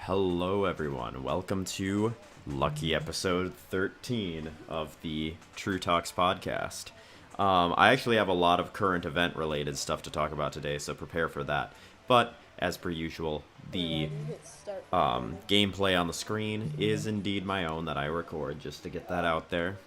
Hello, everyone. Welcome to lucky episode 13 of the True Talks podcast. I actually have a lot of current event related stuff to talk about today, so prepare for that. But, as per usual, the gameplay on the screen is indeed my own that I record, just to get that out there.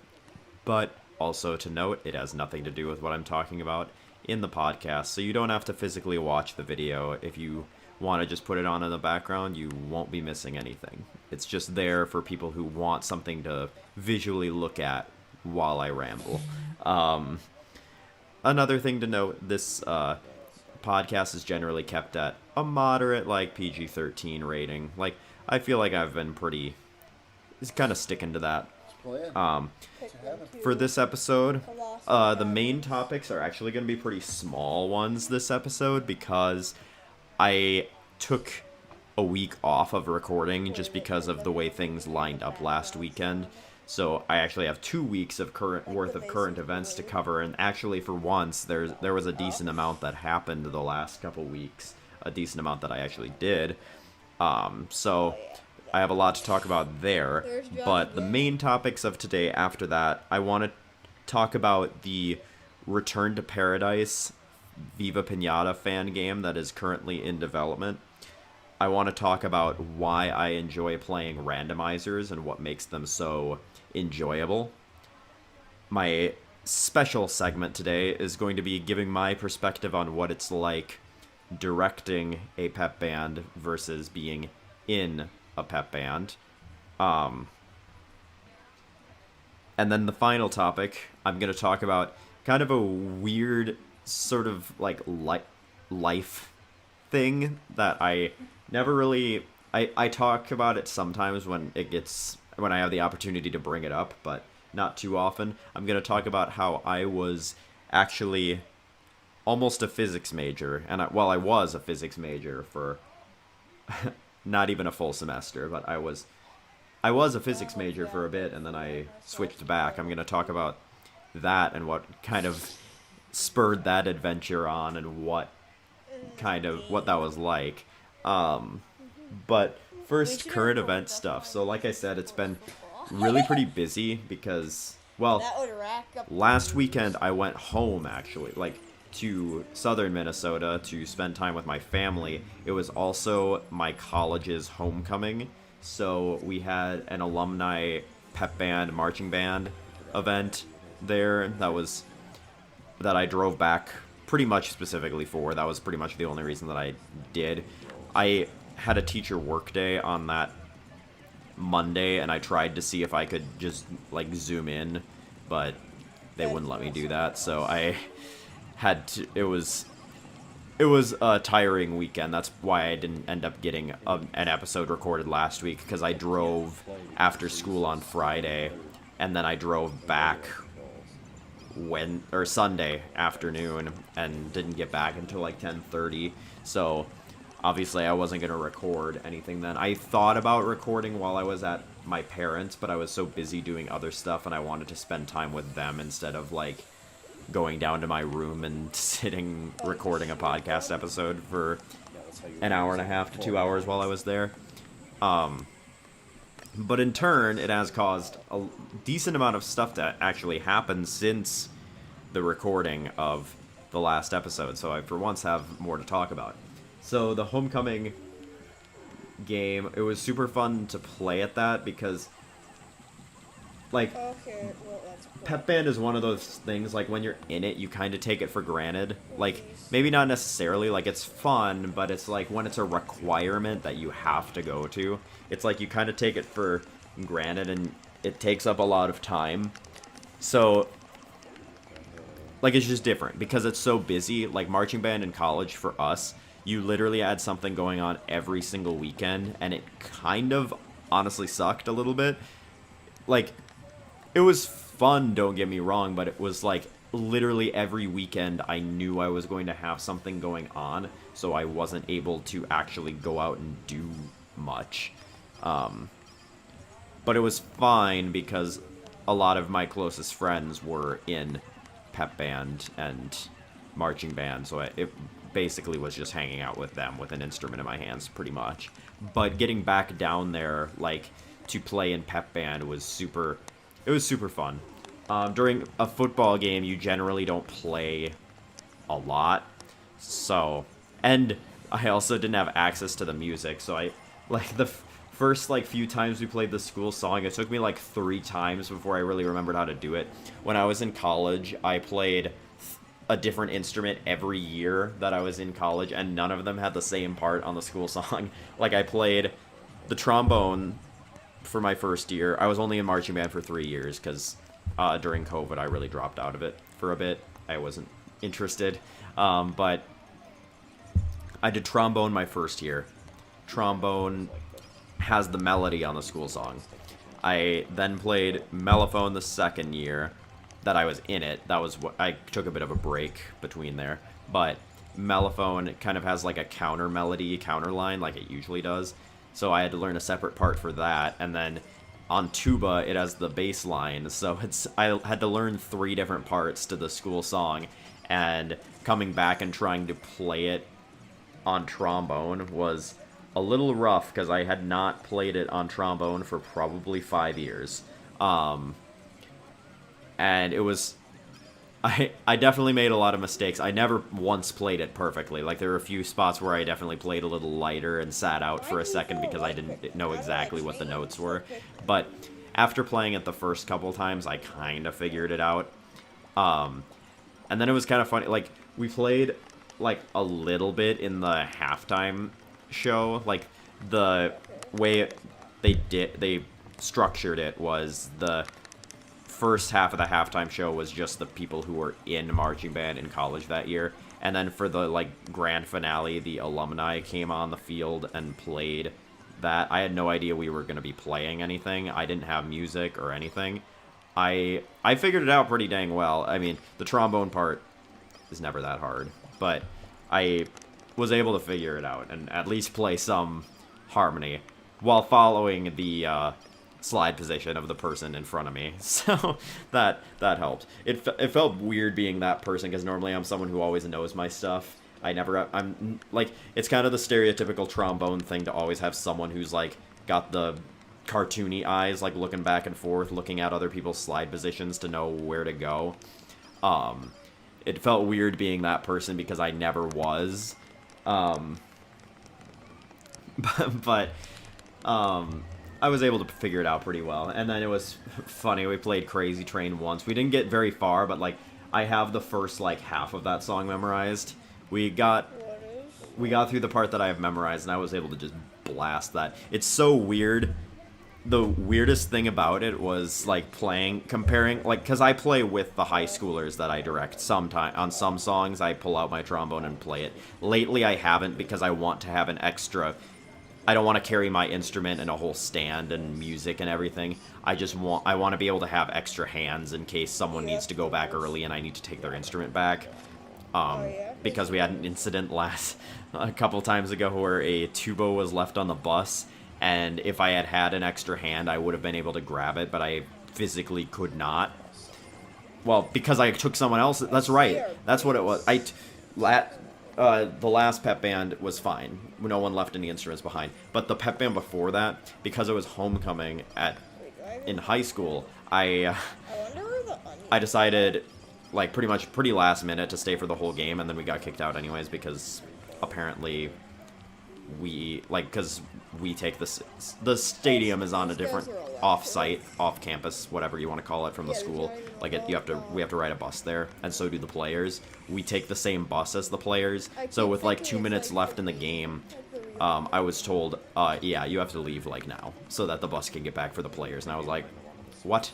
But, also to note, it has nothing to do with what I'm talking about in the podcast, so you don't have to physically watch the video. If you want to just put it on in the background, you won't be missing anything. It's just there for people who want something to visually look at while I ramble. Another thing to note, this podcast is generally kept at a moderate, PG-13 rating. I feel like I've been pretty kind of sticking to that. For this episode, the main topics are actually going to be pretty small ones this episode because I took a week off of recording just because of the way things lined up last weekend. So I actually have 2 weeks of worth of current events to cover, and actually for once there was a decent amount that happened the last couple weeks, a decent amount that I actually did. So I have a lot to talk about there, but the main topics of today after that, I want to talk about the Return to Paradise Viva Pinata fan game that is currently in development. I want to talk about why I enjoy playing randomizers and what makes them so enjoyable. My special segment today is going to be giving my perspective on what it's like directing a pep band versus being in a pep band. And then the final topic, I'm going to talk about kind of a weird sort of life thing that I never really I talk about it sometimes when I have the opportunity to bring it up, but not too often. I'm going to talk about how I was actually almost a physics major, and I was a physics major for not even a full semester, but I was a physics major for a bit, and then I switched back. I'm going to talk about that and what kind of spurred that adventure on and what that was like. But first, current event stuff. So like I said, it's been really pretty busy because, last weekend I went home actually, to southern Minnesota to spend time with my family. It was also my college's homecoming, so we had an alumni pep band, marching band event there that I drove back pretty much specifically for. That was pretty much the only reason that I did. I had a teacher work day on that Monday, and I tried to see if I could just zoom in, but they wouldn't let me do that, so I had to. It was a tiring weekend. That's why I didn't end up getting an episode recorded last week, because I drove after school on Friday, and then I drove back Sunday afternoon and didn't get back until 10:30. So obviously I wasn't going to record anything then. I thought about recording while I was at my parents', but I was so busy doing other stuff and I wanted to spend time with them instead of going down to my room and sitting recording a podcast episode for an hour and a half to 2 hours while I was there. But in turn, it has caused a decent amount of stuff to actually happen since the recording of the last episode, so I for once have more to talk about. So the homecoming game, it was super fun to play at that because, pep band is one of those things, when you're in it, you kind of take it for granted. Maybe not necessarily, it's fun, but it's when it's a requirement that you have to go to, it's you kind of take it for granted, and it takes up a lot of time. So, it's just different, because it's so busy. Marching band in college, for us, you literally had something going on every single weekend, and it kind of honestly sucked a little bit. It was fun, don't get me wrong, but it was literally every weekend I knew I was going to have something going on, so I wasn't able to actually go out and do much. But it was fine because a lot of my closest friends were in pep band and marching band, so it basically was just hanging out with them with an instrument in my hands, pretty much. but getting back down there, like, to play in pep band was super. It was super fun. During a football game, you generally don't play a lot, so, and I also didn't have access to the music, so I, like, the first, like, few times we played the school song, it took me, like, 3 times before I really remembered how to do it. When I was in college, I played a different instrument every year that I was in college, and none of them had the same part on the school song. Like, I played the trombone for my first year. I was only in marching band for 3 years, because during COVID, I really dropped out of it for a bit. I wasn't interested. But I did trombone my first year. Trombone has the melody on the school song. I then played mellophone the second year that I was in it. That was what I took a bit of a break between there. But mellophone kind of has like a counter melody, counter line like it usually does. So I had to learn a separate part for that. And then on tuba, it has the bass line. So I had to learn 3 different parts to the school song. And coming back and trying to play it on trombone was a little rough because I had not played it on trombone for probably 5 years. And it was... I definitely made a lot of mistakes. I never once played it perfectly. Like, there were a few spots where I definitely played a little lighter and sat out for a second because I didn't know exactly what the notes were. But after playing it the first couple times, I kind of figured it out. And then it was kind of funny. Like, we played, like, a little bit in the halftime show. Like, the way they structured it was the first half of the halftime show was just the people who were in marching band in college that year. And then for the, like, grand finale, the alumni came on the field and played that. I had no idea we were going to be playing anything. I didn't have music or anything. I figured it out pretty dang well. I mean, the trombone part is never that hard, but I was able to figure it out and at least play some harmony while following the slide position of the person in front of me. So that helped. It felt weird being that person because normally I'm someone who always knows my stuff. I'm like, it's kind of the stereotypical trombone thing to always have someone who's like got the cartoony eyes, like looking back and forth, looking at other people's slide positions to know where to go. It felt weird being that person because I never was. But I was able to figure it out pretty well. And then it was funny, we played Crazy Train once. We didn't get very far, but like I have the first like half of that song memorized. We got through the part that I have memorized, and I was able to just blast that. It's so weird. The weirdest thing about it was like comparing, like, because I play with the high schoolers that I direct. Sometime on some songs I pull out my trombone and play it. Lately I haven't because I want to have an extra. I don't want to carry my instrument and a whole stand and music and everything. I want to be able to have extra hands in case someone needs to go back early and I need to take their instrument back. Because we had an incident a couple times ago where a tuba was left on the bus, and if I had had an extra hand, I would have been able to grab it, but I physically could not. Well, because I took someone else. That's right. That's what it was. The last pep band was fine. No one left any instruments behind. But the pep band before that, because it was homecoming in high school, I decided, like, pretty last minute to stay for the whole game, and then we got kicked out anyways because apparently because we take the stadium is on a different off-site, off-campus, whatever you want to call it, from the school. Like, we have to ride a bus there, and so do the players. We take the same bus as the players, so with like 2 minutes left in the game, I was told, yeah, you have to leave like now, so that the bus can get back for the players. And I was like, what?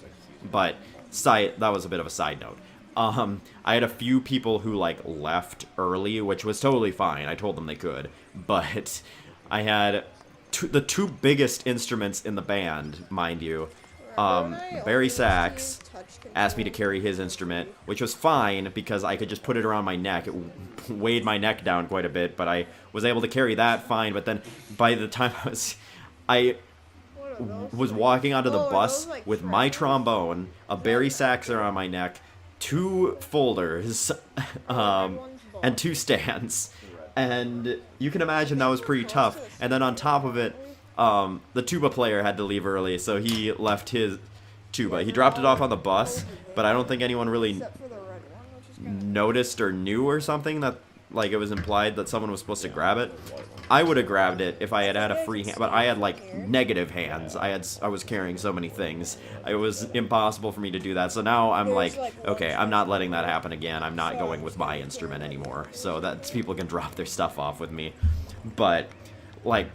But that was a bit of a side note. I had a few people who, like, left early, which was totally fine. I told them they could. But I had the 2 biggest instruments in the band, mind you. Barry Sachs asked me to carry his instrument, which was fine because I could just put it around my neck. It weighed my neck down quite a bit, but I was able to carry that fine. But then by the time I was walking onto the bus with my trombone, a Barry Sachs around my neck, 2 folders, and 2 stands. And you can imagine that was pretty tough. And then on top of it, the tuba player had to leave early, so he left his tuba. He dropped it off on the bus, but I don't think anyone really noticed or knew or something that, like, it was implied that someone was supposed to grab it. I would have grabbed it if I had had a free hand, but I had, like, negative hands. I was carrying so many things. It was impossible for me to do that. So now I'm like, okay, I'm not letting that happen again. I'm not going with my instrument anymore, so that people can drop their stuff off with me. But, like,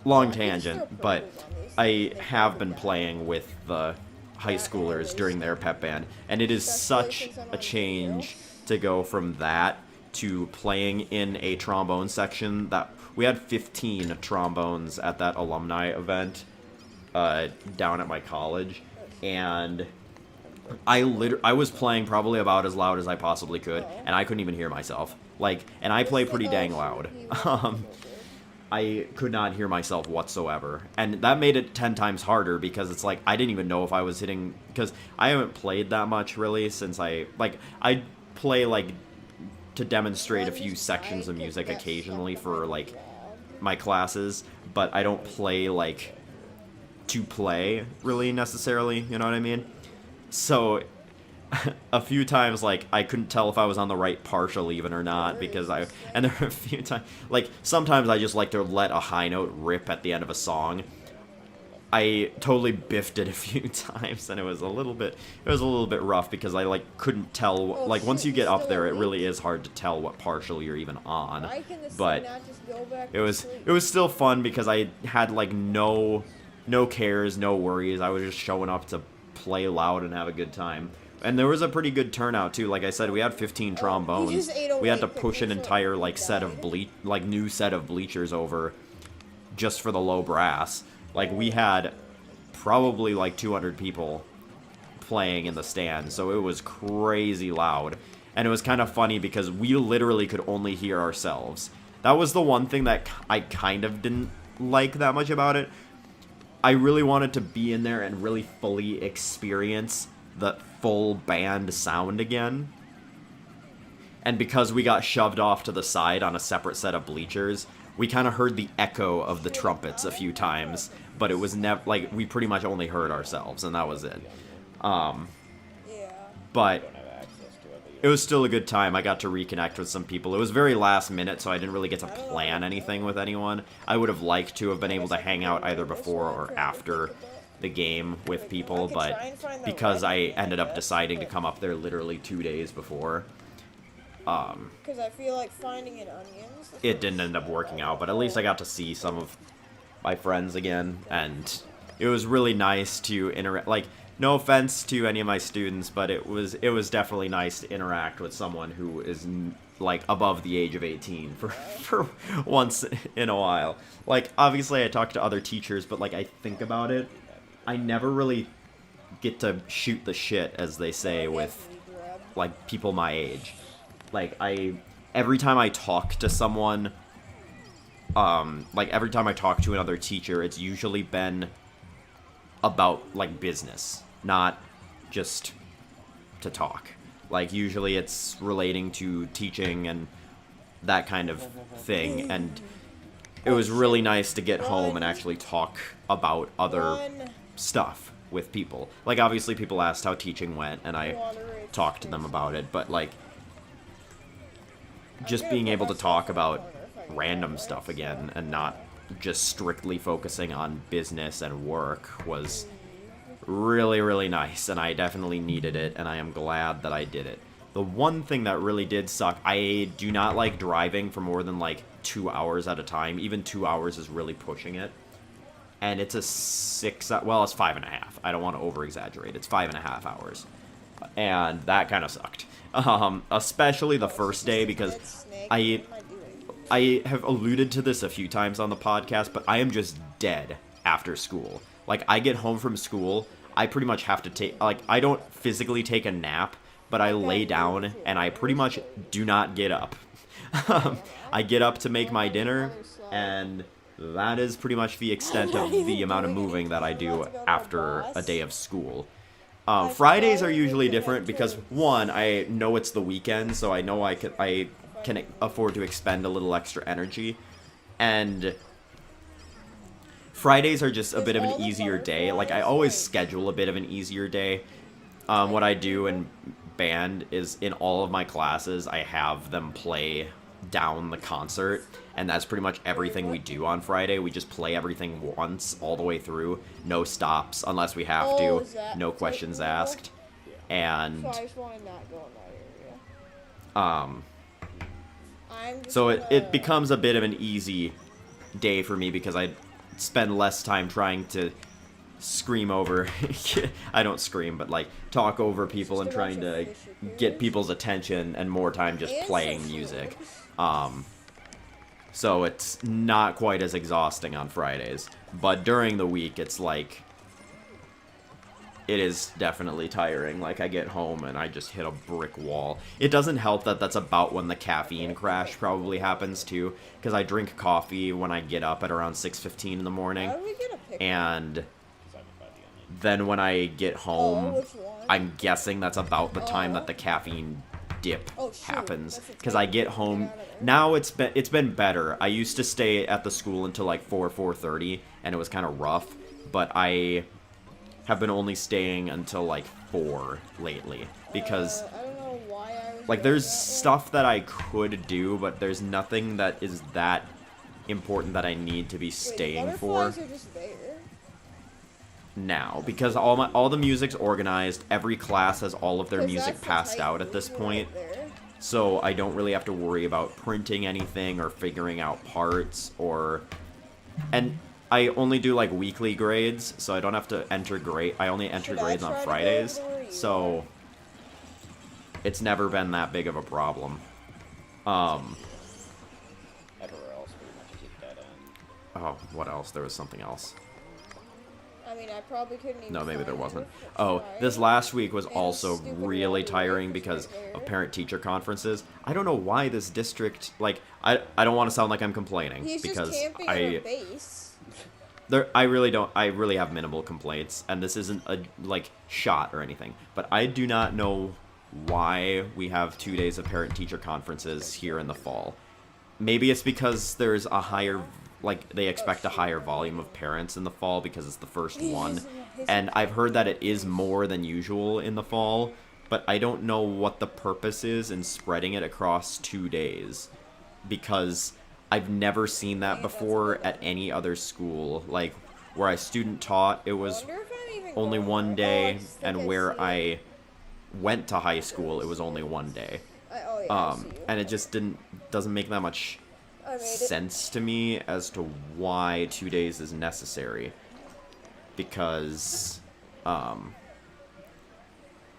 long tangent, but I have been playing with the high schoolers during their pep band, and it is such a change to go from that to playing in a trombone section. That we had 15 trombones at that alumni event down at my college, and I was playing probably about as loud as I possibly could, and I couldn't even hear myself. Like, and I play pretty dang loud. I could not hear myself whatsoever, and that made it 10 times harder because it's like I didn't even know if I was hitting, because I haven't played that much really since I play like to demonstrate a few sections of music occasionally for like my classes, but I don't play like to play really necessarily, you know what I mean? So a few times, like, I couldn't tell if I was on the right partial even or not, because and there were a few times, like, sometimes I just like to let a high note rip at the end of a song. I totally biffed it a few times, and it was a little bit rough, because I, like, couldn't tell, like, once you get up there, it really is hard to tell what partial you're even on, but it was still fun, because I had, like, no cares, no worries. I was just showing up to play loud and have a good time. And there was a pretty good turnout too. Like I said, we had 15 trombones. We had to push an entire like new set of bleachers over just for the low brass. Like, we had probably like 200 people playing in the stand, so it was crazy loud. And it was kind of funny because we literally could only hear ourselves. That was the one thing that I kind of didn't like that much about it. I really wanted to be in there and really fully experience the full band sound again. And because we got shoved off to the side on a separate set of bleachers, we kind of heard the echo of the trumpets a few times, but it was never, like, we pretty much only heard ourselves, and that was it. But it was still a good time. I got to reconnect with some people. It was very last minute, so I didn't really get to plan anything with anyone. I would have liked to have been able to hang out either before or after the game with people, but because I ended up deciding to come up there literally 2 days before, because I feel like finding an onion. it didn't end up working out, but at least I got to see some of my friends again, and it was really nice to interact. Like, no offense to any of my students, but it was definitely nice to interact with someone who is like above the age of 18 for once in a while. Like, obviously I talk to other teachers, but like, I think about it, I never really get to shoot the shit, as they say, with like people my age. Like, every time I talk to someone, like every time I talk to another teacher, it's usually been about like business, not just to talk. Like, usually it's relating to teaching and that kind of thing, and it was really nice to get home and actually talk about other stuff with people. Like, obviously people asked how teaching went, and I talked to them about it, but like, just being able to talk about random stuff again and not just strictly focusing on business and work was really, really nice, and I definitely needed it, and I am glad that I did it. The one thing that really did suck, I do not like driving for more than like 2 hours at a time. Even 2 hours is really pushing it. And it's it's 5.5. I don't want to over-exaggerate. It's 5.5 hours. And that kind of sucked. Especially the first day, because I have alluded to this a few times on the podcast, but I am just dead after school. Like, I get home from school, I pretty much have to take, like, I don't physically take a nap, but I lay down, and I pretty much do not get up. I get up to make my dinner, and that is pretty much the extent of the amount of moving that I do after a day of school. Fridays are usually different because, one, I know it's the weekend, so I know I can afford to expend a little extra energy. And Fridays are just a bit of an easier day. Like, I always schedule a bit of an easier day. What I do in band is in all of my classes, I have them play down the concert, and that's pretty much everything we do on Friday. We just play everything once, all the way through, no stops, unless we have to, no questions asked, and, so it becomes a bit of an easy day for me, because I spend less time trying to scream over, I don't scream, but like talk over people and trying to get people's attention, and more time just playing music. So it's not quite as exhausting on Fridays, but during the week it's like, it is definitely tiring. Like, I get home and I just hit a brick wall. It doesn't help that that's about when the caffeine crash probably happens too, because I drink coffee when I get up at around 6:15 in the morning, and then when I get home, I'm guessing that's about the time that the caffeine dip happens, because I get home now. It's been better. I used to stay at the school until like 4:30, and it was kind of rough, but I have been only staying until like 4 lately, because like there's stuff that I could do, but there's nothing that is that important that I need to be staying for now, because all the music's organized. Every class has all of their music passed out at this point, so I don't really have to worry about printing anything or figuring out parts, and I only do like weekly grades, so I don't have to enter grade. I only enter grades on Fridays, so it's never been that big of a problem. Oh, what else? There was something else. I mean, I probably couldn't even. No, maybe there wasn't. Oh, this last week was also really tiring because of parent-teacher conferences. I don't know why this district, like, I don't want to sound like I'm complaining, because I really have minimal complaints, and this isn't a, like, shot or anything, but I do not know why we have 2 days of parent-teacher conferences here in the fall. Maybe it's because there's a higher, like, they expect a higher volume of parents in the fall because it's the first one, and I've heard that it is more than usual in the fall, but I don't know what the purpose is in spreading it across 2 days, because I've never seen that before at any other school. Like, where I student taught, it was only 1 day, and where I went to high school, it was only 1 day. And it just doesn't make that much sense to me as to why 2 days is necessary. Because,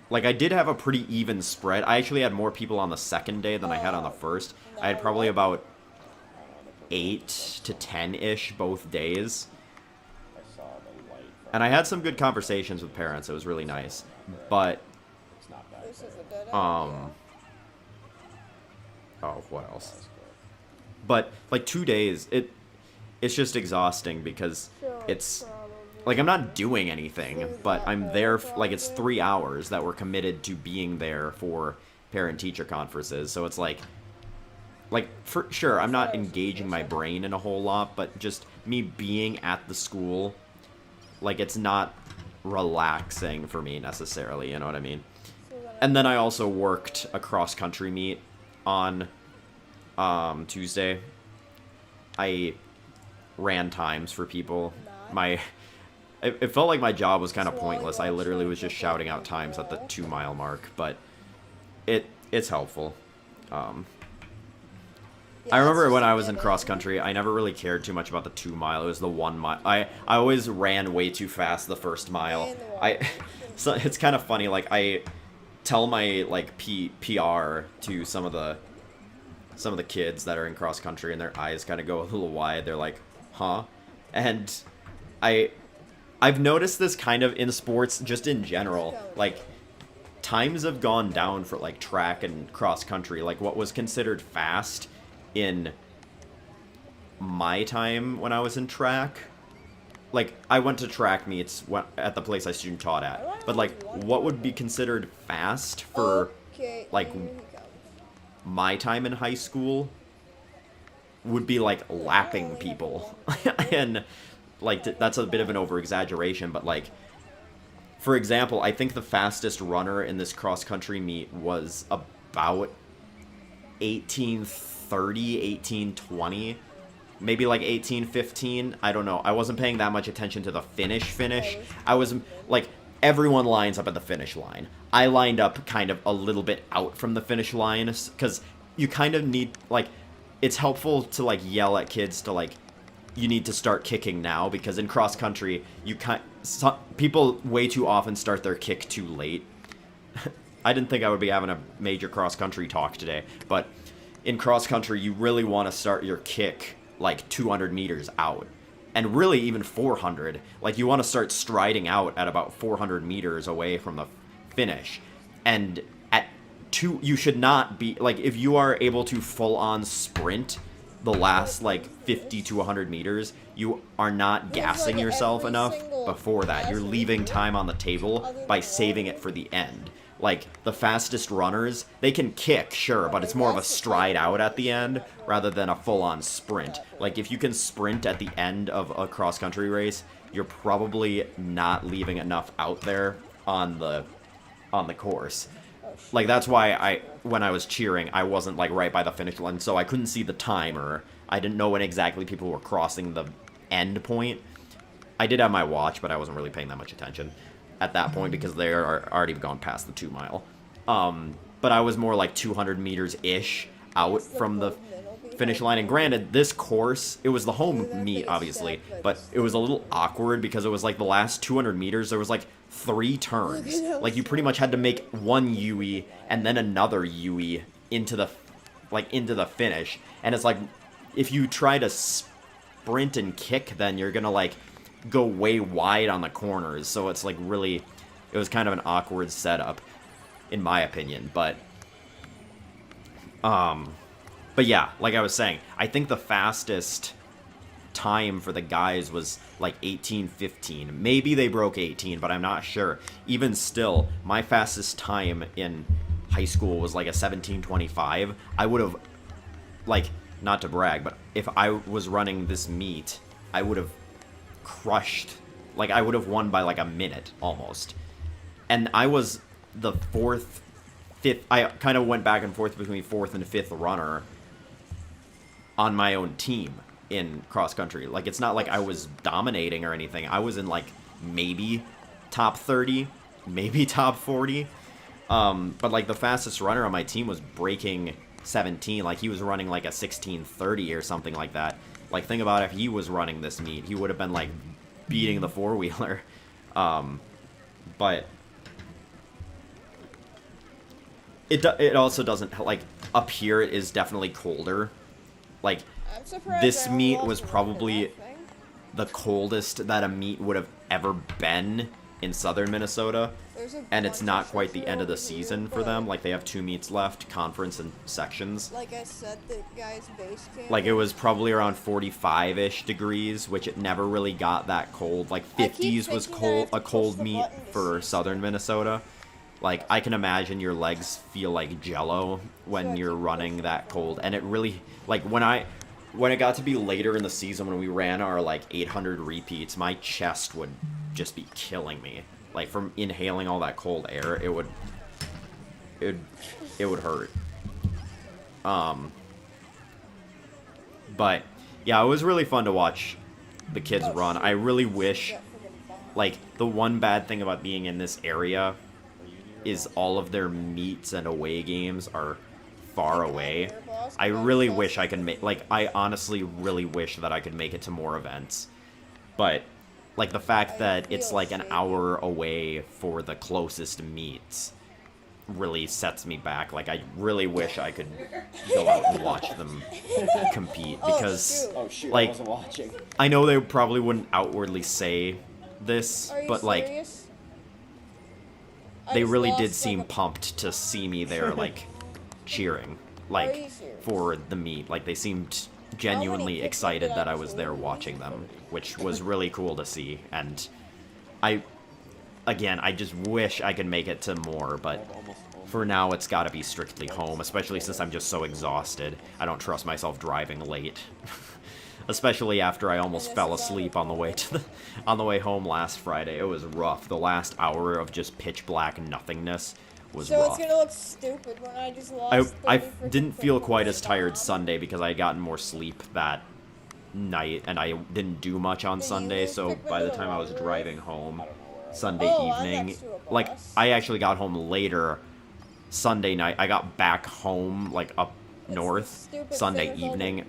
like, I did have a pretty even spread. I actually had more people on the second day than I had on the first. I had probably about 8 to 10-ish both days. And I had some good conversations with parents. It was really nice. But, oh, what else? But, like, 2 days, it's just exhausting, because it's, like, I'm not doing anything, but I'm there, like, it's 3 hours that we're committed to being there for parent-teacher conferences, so it's like, for sure, I'm not engaging my brain in a whole lot, but just me being at the school, like, it's not relaxing for me necessarily, you know what I mean? And then I also worked a cross-country meet on Tuesday. I ran times for people. It felt like my job was kind of pointless. I literally was just shouting out times at the 2-mile mark, but it's helpful. I remember when I was in cross country, I never really cared too much about the 2-mile. It was the 1 mile. I always ran way too fast the first mile. So it's kind of funny. Like, I tell my like PR to some of the kids that are in cross country, and their eyes kind of go a little wide. They're like, "Huh?" And I've noticed this kind of in sports, just in general. Like, times have gone down for like track and cross country. Like, what was considered fast in my time when I was in track, like, I went to track meets at the place I student taught at, but like, what would be considered fast for like my time in high school would be like lapping people. And like that's a bit of an over exaggeration, but like, for example, I think the fastest runner in this cross country meet was about 18:30, 18:20, maybe like 18:15. I don't know. I wasn't paying that much attention to the finish. I was like, everyone lines up at the finish line. I lined up kind of a little bit out from the finish line because you kind of need, like, it's helpful to like yell at kids to like, you need to start kicking now, because in cross country people way too often start their kick too late. I didn't think I would be having a major cross country talk today, but in cross country you really want to start your kick like 200 meters out, and really even 400. Like, you want to start striding out at about 400 meters away from the finish, and you should not be like, if you are able to full on sprint the last like 50 to 100 meters, you are not gassing yourself enough before that. You're leaving time on the table by saving it for the end. Like, the fastest runners, they can kick, sure, but it's more of a stride out at the end rather than a full-on sprint. Like, if you can sprint at the end of a cross-country race, you're probably not leaving enough out there on the course. Like, that's why when I was cheering, I wasn't, like, right by the finish line, so I couldn't see the timer. I didn't know when exactly people were crossing the end point. I did have my watch, but I wasn't really paying that much attention at that point because they are already gone past the 2 mile. But I was more like 200 meters-ish out from the finish line. And granted, this course, it was the home meet, obviously, but it was a little awkward because it was like the last 200 meters, there was like 3 turns. Like, you pretty much had to make one U-E and then another U-E into the finish. And it's like, if you try to sprint and kick, then you're gonna like go way wide on the corners. So it's like really, it was kind of an awkward setup, in my opinion. But yeah, like I was saying, I think the fastest time for the guys was like 18:15. Maybe they broke 18, but I'm not sure. Even still, my fastest time in high school was like a 17:25. I would have, like, not to brag, but if I was running this meet, I would have crushed, like, I would have won by like a minute almost. And I was the fifth, I kind of went back and forth between 4th and 5th runner on my own team in cross country. Like, it's not like I was dominating or anything. I was in like maybe top 30, maybe top 40. But like the fastest runner on my team was breaking 17. Like, he was running like a 16:30 or something like that. Like, think about if he was running this meet, he would have been like beating the 4-wheeler. But it also doesn't, like, up here it is definitely colder. Like, this meet was probably the coldest that a meet would have ever been in southern Minnesota, and it's not quite the end of the season for them. Like, they have 2 meets left, conference and sections. Like I said, the guy's base camp. Like, it was probably around 45-ish degrees, which it never really got that cold. Like, 50s was a cold meet for southern Minnesota. Like, I can imagine your legs feel like jello when you're running that cold. And it really, like, when it got to be later in the season, when we ran our, like, 800 repeats, my chest would just be killing me. Like, from inhaling all that cold air, it would hurt. But, yeah, it was really fun to watch the kids run. I really wish, like, the one bad thing about being in this area is all of their meets and away games are far away. I really wish I could make, like, I honestly really wish that I could make it to more events. But, like, the fact that it's like an hour away for the closest meets really sets me back. Like, I really wish I could go out and watch them compete, because, like, I wasn't watching. I know they probably wouldn't outwardly say this, but, like, they really did seem pumped to see me there, like, cheering, like, for the meet. Like, they seemed genuinely excited that I was there watching them, which was really cool to see. And again, I just wish I could make it to more, but for now it's got to be strictly home, especially since I'm just so exhausted. I don't trust myself driving late. Especially after I almost fell asleep on the way to on the way home last Friday. It was rough. The last hour of just pitch black nothingness was rough. So it's gonna look stupid when I just lost I didn't feel quite as tired Sunday because I had gotten more sleep that night, and I didn't do much on Sunday, so by the time I was driving home Sunday evening, like, I actually got home later Sunday night. I got back home, like, up north Sunday evening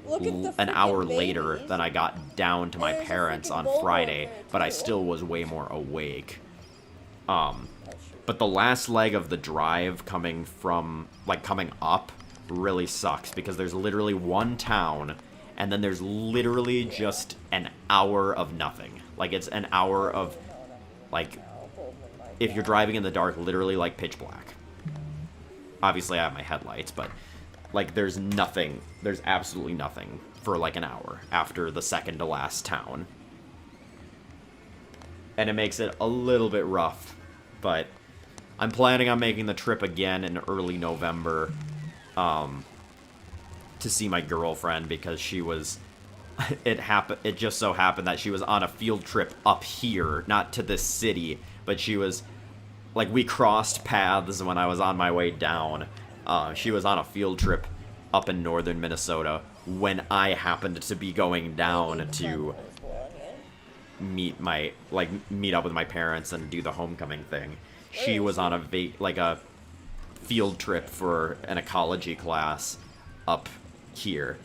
an hour later than I got down to my parents on Friday, but I still was way more awake. But the last leg of the drive coming up really sucks because there's literally one town and then there's literally just an hour of nothing. Like, it's an hour of, like, if you're driving in the dark, literally like pitch black. Obviously I have my headlights, but like, there's nothing, there's absolutely nothing for, like, an hour after the second to last town. And it makes it a little bit rough, but I'm planning on making the trip again in early November, to see my girlfriend, because she was, it just so happened that she was on a field trip up here, not to this city, but she was, like, we crossed paths when I was on my way down. She was on a field trip up in northern Minnesota when I happened to be going down to meet up with my parents and do the homecoming thing. She was on a field trip for an ecology class up here.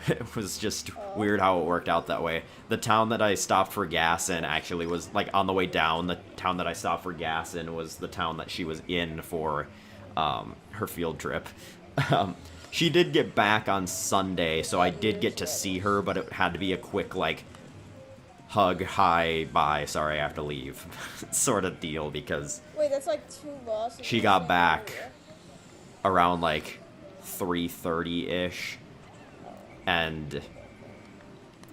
It was just weird how it worked out that way. The town that I stopped for gas in actually was, like, on the way down, the town that I stopped for gas in was the town that she was in for her field trip. She did get back on Sunday, so I did get to see her, but it had to be a quick, like, hug, hi, bye, sorry, I have to leave sort of deal, because wait, that's like 2 buses. She got back around, like, 3:30-ish. And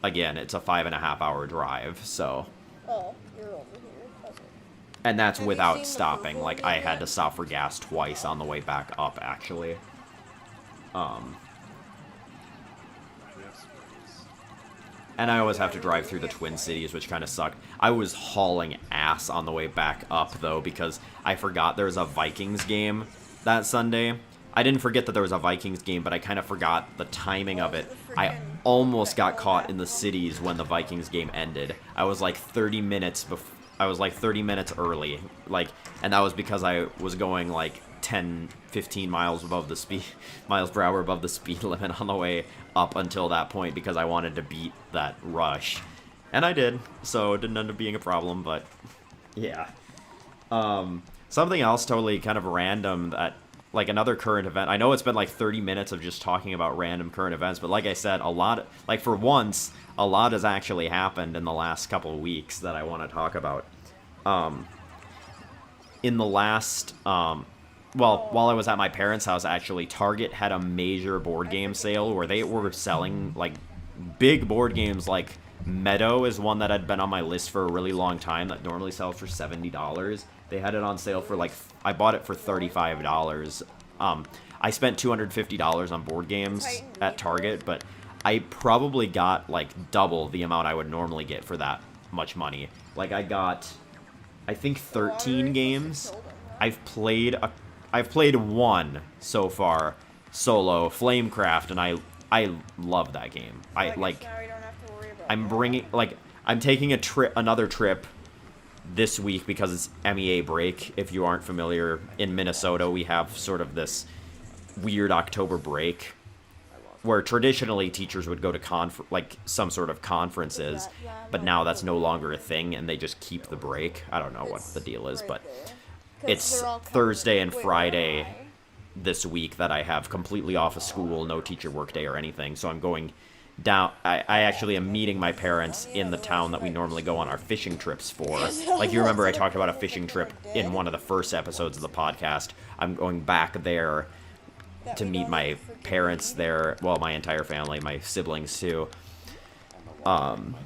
again, it's a 5.5 hour drive, so. Oh, you're over here. Okay. And that's without stopping. Like, I had to stop for gas twice on the way back up, actually. And I always have to drive through the Twin Cities, which kind of sucked. I was hauling ass on the way back up, though, because I forgot there was a Vikings game that Sunday. I didn't forget that there was a Vikings game, but I kind of forgot the timing of it. I almost got caught in the cities when the Vikings game ended. I was like 30 minutes early, like, and that was because I was going like 10, 15 miles per hour above the speed limit on the way up until that point, because I wanted to beat that rush. And I did, so it didn't end up being a problem, but yeah. Something else totally kind of random that, like, another current event. I know it's been like 30 minutes of just talking about random current events, but like I said, a lot, like, for once, a lot has actually happened in the last couple of weeks that I want to talk about. In the last, while I was at my parents' house, actually, Target had a major board game sale where they were selling, like, big board games. Like, Meadow is one that had been on my list for a really long time that normally sells for $70. They had it on sale for, like, I bought it for $35. I spent $250 on board games at Target, but I probably got, like, double the amount I would normally get for that much money. Like, I got, I think, 13 games. I've played one so far, solo, Flamecraft, and I love that game. I'm taking another trip this week because it's MEA break. If you aren't familiar, in Minnesota we have sort of this weird October break where traditionally teachers would go to some sort of conferences, but now that's no longer a thing and they just keep the break. I don't know what the deal is, but it's Thursday and Friday this week that I have completely off of school, no teacher work day or anything, so I'm going down. I actually am meeting my parents in the town that we normally go on our fishing trips for. Like, you remember I talked about a fishing trip in one of the first episodes of the podcast. I'm going back there to meet my parents there, well, my entire family, my siblings too.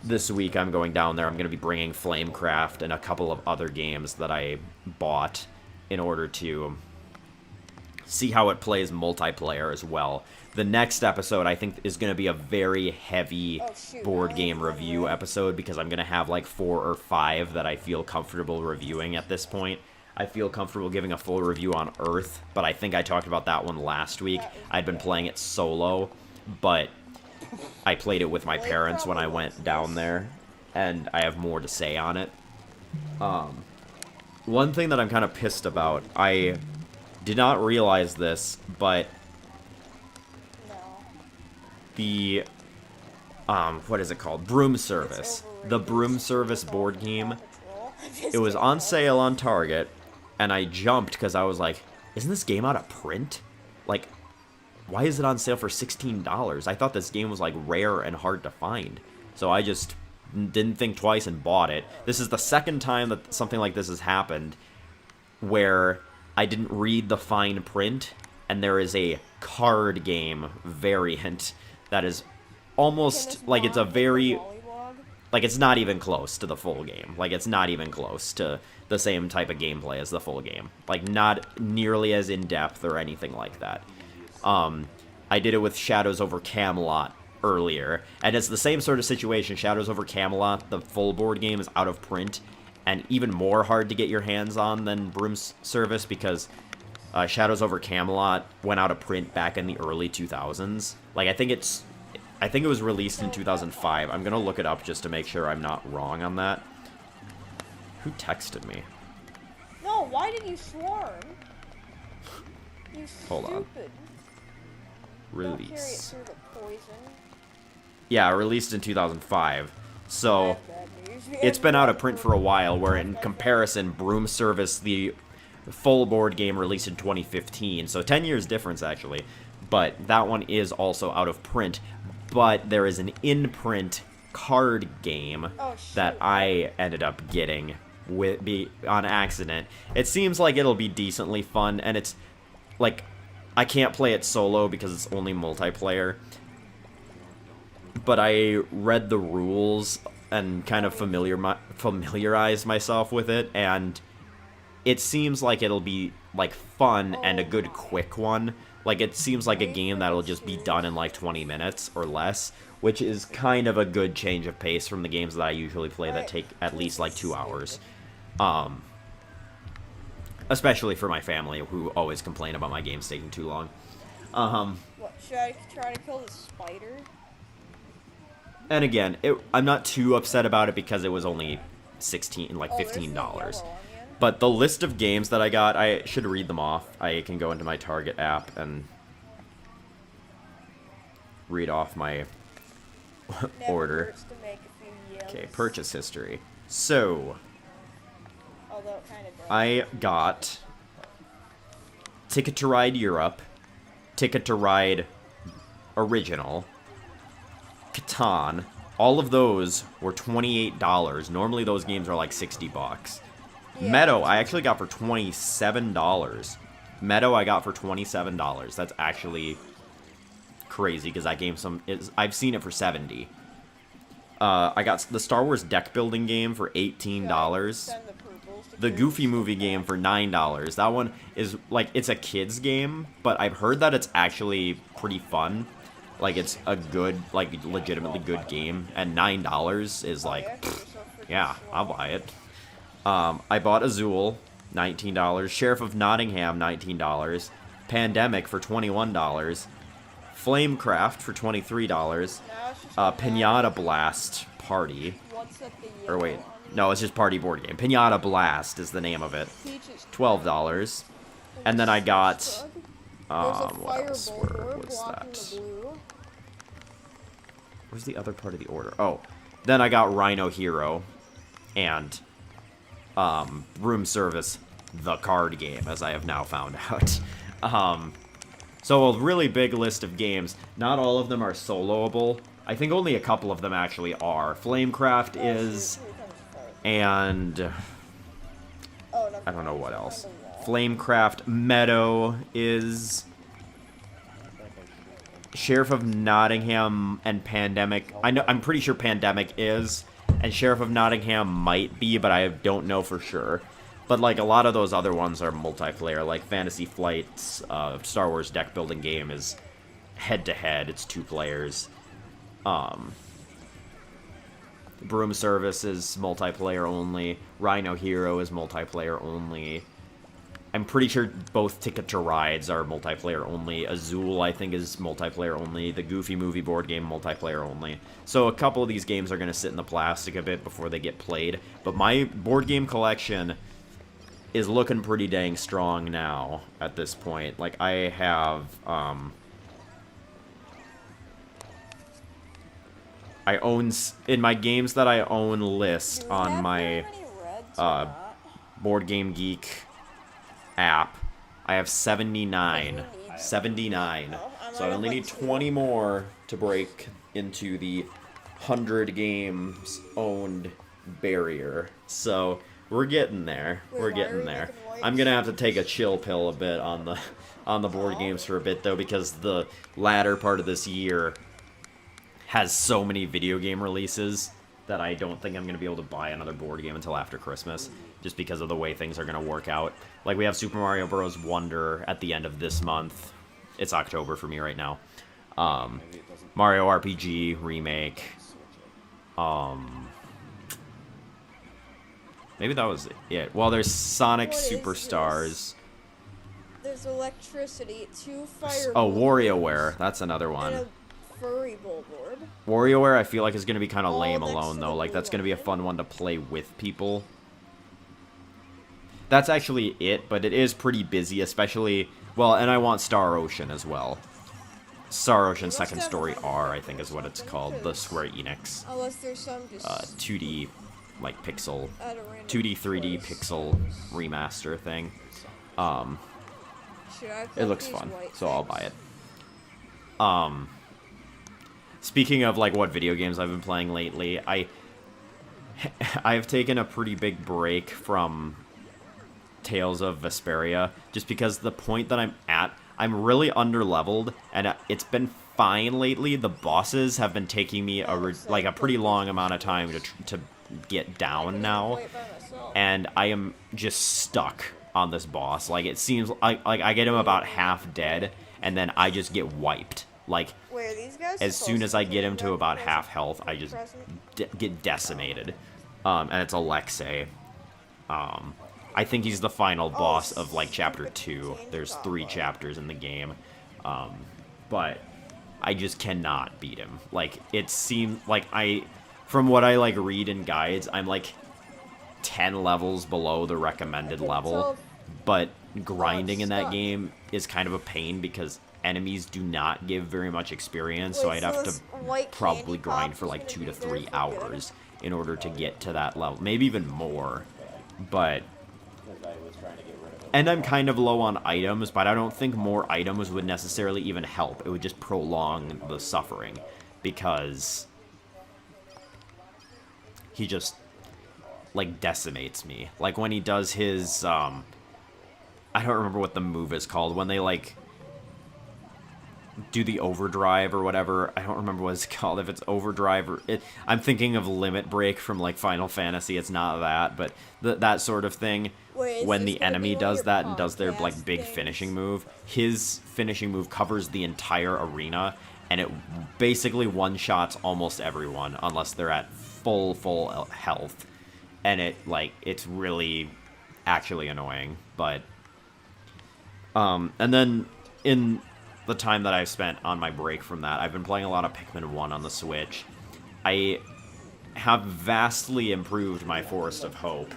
This week I'm going down there. I'm going to be bringing Flamecraft and a couple of other games that I bought in order to see how it plays multiplayer as well. The next episode, I think, is going to be a very heavy board game review episode because I'm going to have like 4 or 5 that I feel comfortable reviewing at this point. I feel comfortable giving a full review on Earth, but I think I talked about that one last week. I'd been playing it solo, but I played it with my parents when I went down there, and I have more to say on it. One thing that I'm kind of pissed about, I did not realize this, but the, what is it called? Broom Service. The Broom Service board game. It was on sale on Target, and I jumped because I was like, isn't this game out of print? Like, why is it on sale for $16? I thought this game was, like, rare and hard to find. So I just didn't think twice and bought it. This is the second time that something like this has happened where I didn't read the fine print, and there is a card game variant that is almost, like, it's a very, like, it's not even close to the full game. Like, it's not even close to the same type of gameplay as the full game. Like, not nearly as in-depth or anything like that. I did it with Shadows over Camelot earlier, and it's the same sort of situation. Shadows over Camelot, the full board game, is out of print, and even more hard to get your hands on than Broom Service, because Shadows over Camelot went out of print back in the early 2000s. Like, I think it was released in 2005. I'm gonna look it up just to make sure I'm not wrong on that. Who texted me? No, why did you swarm? You Hold on. stupid. Release. Don't carry it through the poison. Yeah, released in 2005. So Bad news. it's been out of print for a while, where in comparison, Broom Service, the full board game, released in 2015. So 10 years difference, actually. But that one is also out of print. But there is an in-print card game that I ended up getting on accident. It seems like it'll be decently fun, and it's like, I can't play it solo because it's only multiplayer. But I read the rules and kind of familiarized myself with it, and it seems like it'll be, like, fun and a good quick one. Like, it seems like a game that'll just be done in, like, 20 minutes or less, which is kind of a good change of pace from the games that I usually play that take at least, like, 2 hours. Especially for my family, who always complain about my games taking too long. What, should I try to kill the spider? And again, I'm not too upset about it because it was only $15. But the list of games that I got, I should read them off. I can go into my Target app and read off my order. Okay, purchase history. So, I got Ticket to Ride Europe, Ticket to Ride Original, Catan. All of those were $28. Normally those games are like $60. Yeah. Meadow, I actually got for $27. Meadow, I got for $27. That's actually crazy because that game I've seen it for $70. I got the Star Wars deck building game for $18. The Goofy Movie game for $9. That one is, like, it's a kid's game, but I've heard that it's actually pretty fun. Like, it's a good, like, legitimately good game, and $9 is, like, pfft, yeah, I'll buy it. I bought Azul, $19. Sheriff of Nottingham, $19. Pandemic for $21. Flamecraft for $23. Pinata Blast Party. Or wait, no, it's just Party Board Game. Pinata Blast is the name of it. $12. And then I got, what else? Where was that? Where's the other part of the order? Oh, then I got Rhino Hero and Room Service, the card game, as I have now found out. So a really big list of games. Not all of them are soloable. I think only a couple of them actually are. Flamecraft is, and I don't know what else. Flamecraft Meadow is. Sheriff of Nottingham and Pandemic. I'm pretty sure Pandemic is, and Sheriff of Nottingham might be, but I don't know for sure. But like a lot of those other ones are multiplayer, like Fantasy Flight's Star Wars deck building game is head to head. It's 2 players. Broom Service is multiplayer only. Rhino Hero is multiplayer only. I'm pretty sure both Ticket to Rides are multiplayer only. Azul, I think, is multiplayer only. The Goofy Movie board game, multiplayer only. So a couple of these games are going to sit in the plastic a bit before they get played. But my board game collection is looking pretty dang strong now at this point. Like, I have, I own, in my games that I own list on my Board Game Geek app, I have 79. 79. So I only need 20 more to break into the 100 games owned barrier. So we're getting there. We're getting there. I'm gonna have to take a chill pill a bit on the board games for a bit though, because the latter part of this year has so many video game releases that I don't think I'm going to be able to buy another board game until after Christmas, just because of the way things are going to work out. Like, we have Super Mario Bros. Wonder at the end of this month. It's October for me right now. Mario RPG Remake. Maybe that was it. Well, there's Sonic Superstars. There's electricity, 2 fire. Oh, WarioWare. That's another one. And a furry bull board. WarioWare, I feel like, is going to be kind of lame alone, though. Like, that's going to be a fun one to play with people. That's actually it, but it is pretty busy, especially... Well, and I want Star Ocean as well. Star Ocean Second Story R, I think is what it's called. The Square Enix. Unless there's some just 2D, like, pixel... 2D, 3D pixel remaster thing. It looks fun, so I'll buy it. Speaking of, like, what video games I've been playing lately, I've taken a pretty big break from Tales of Vesperia, just because the point that I'm at, I'm really underleveled, and it's been fine lately. The bosses have been taking me a pretty long amount of time to get down now, and I am just stuck on this boss. Like, it seems like I get him about half dead, and then I just get wiped. Like, as soon as I get him to about half health, I just get decimated. And it's Alexei. I think he's the final boss of, like, Chapter 2. There's 3 chapters in the game. But I just cannot beat him. Like, it seems like from what I, like, read in guides, I'm, like, 10 levels below the recommended level. But grinding in that game is kind of a pain because enemies do not give very much experience, so I'd have to probably grind for like 2 to 3 hours in order to get to that level. Maybe even more. But... And I'm kind of low on items, but I don't think more items would necessarily even help. It would just prolong the suffering, because he just, like, decimates me. Like, when he does his, I don't remember what the move is called, when they, like, do the overdrive or whatever. I don't remember what it's called, if it's overdrive or... I'm thinking of Limit Break from, like, Final Fantasy. It's not that, but that sort of thing. When the enemy does that and does their, like, big finishing move, his finishing move covers the entire arena, and it basically one-shots almost everyone, unless they're at full health. And it's really actually annoying, but... and then, in the time that I've spent on my break from that, I've been playing a lot of Pikmin 1 on the Switch. I have vastly improved my Forest of Hope.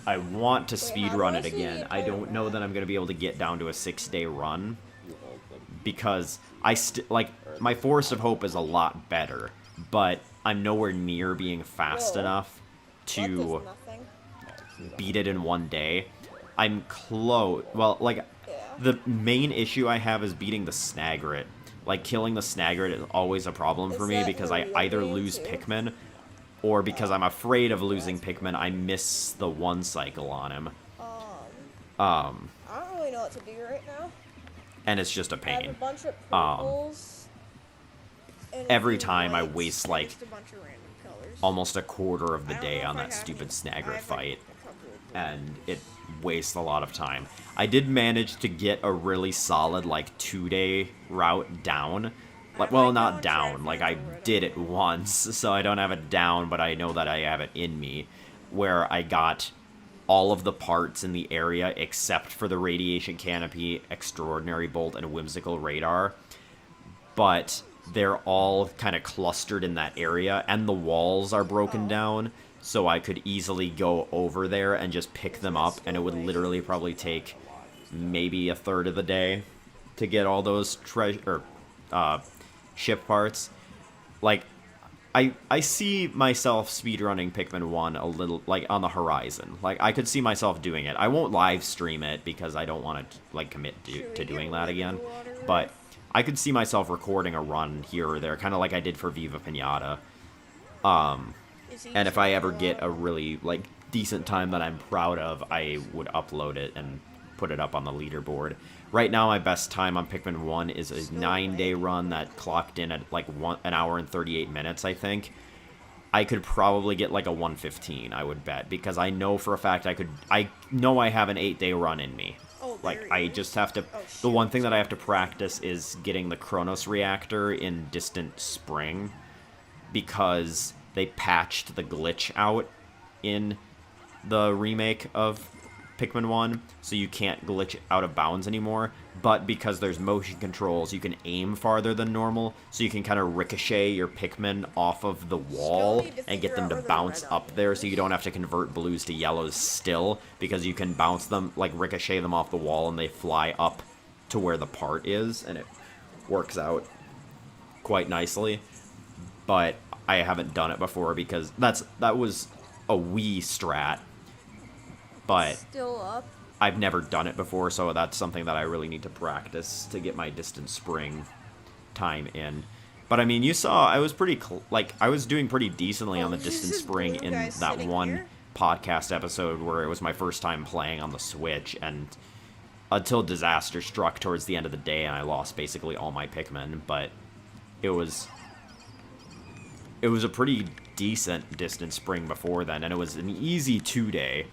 I want to speedrun it again. I don't know that I'm going to be able to get down to a 6-day run, because my Forest of Hope is a lot better, but I'm nowhere near being fast enough to beat it in 1 day. I'm close. Well, like... The main issue I have is beating the Snagret. Like, killing the Snagret is always a problem for me, because I either lose Pikmin, or because I'm afraid of losing Pikmin, I miss the 1 cycle on him. I don't really know what to do right now. And it's just a I have pain. a bunch of purples. And if every you time I lights, waste, then like, just a bunch of random colors. almost a quarter of the I don't day know on if I that have stupid any. I Snagger have, fight, a couple of and it wastes a lot of time. I did manage to get a really solid, like, 2-day route down. Like, I well, might go not and try to down. Like, find I the red did one. it once, so I don't have it down, but I know that I have it in me, where I got all of the parts in the area except for the Radiation Canopy, Extraordinary Bolt, and Whimsical Radar. But they're all kind of clustered in that area, and the walls are broken down, so I could easily go over there and just pick them up, and it would literally probably take maybe a third of the day to get all those ship parts. Like, I see myself speedrunning Pikmin 1 a little, like, on the horizon. Like, I could see myself doing it. I won't live stream it because I don't want to, like, commit to doing that again. But I could see myself recording a run here or there, kind of like I did for Viva Pinata. And if I ever get a really, like, decent time that I'm proud of, I would upload it and put it up on the leaderboard. Right now, my best time on Pikmin 1 is a 9-day run that clocked in at, like, 1 hour and 38 minutes, I think. I could probably get, like, a 1:15, I would bet, because I know for a fact I know I have an 8-day run in me. Like, I just have to... The one thing that I have to practice is getting the Chronos Reactor in Distant Spring, because they patched the glitch out in the remake of Pikmin 1, so you can't glitch out of bounds anymore, but because there's motion controls, you can aim farther than normal, so you can kind of ricochet your Pikmin off of the wall and get them to bounce up there, so you don't have to convert blues to yellows still, because you can bounce them, like, ricochet them off the wall, and they fly up to where the part is, and it works out quite nicely. But I haven't done it before, because that was a Wii strat, but Still up. I've never done it before, so that's something that I really need to practice to get my Distant Spring time in. But I mean, you saw I was I was doing pretty decently on the Distant Spring in that one podcast episode where it was my first time playing on the Switch, and until disaster struck towards the end of the day and I lost basically all my Pikmin, but it was a pretty decent Distant Spring before then, and it was an easy 2-day.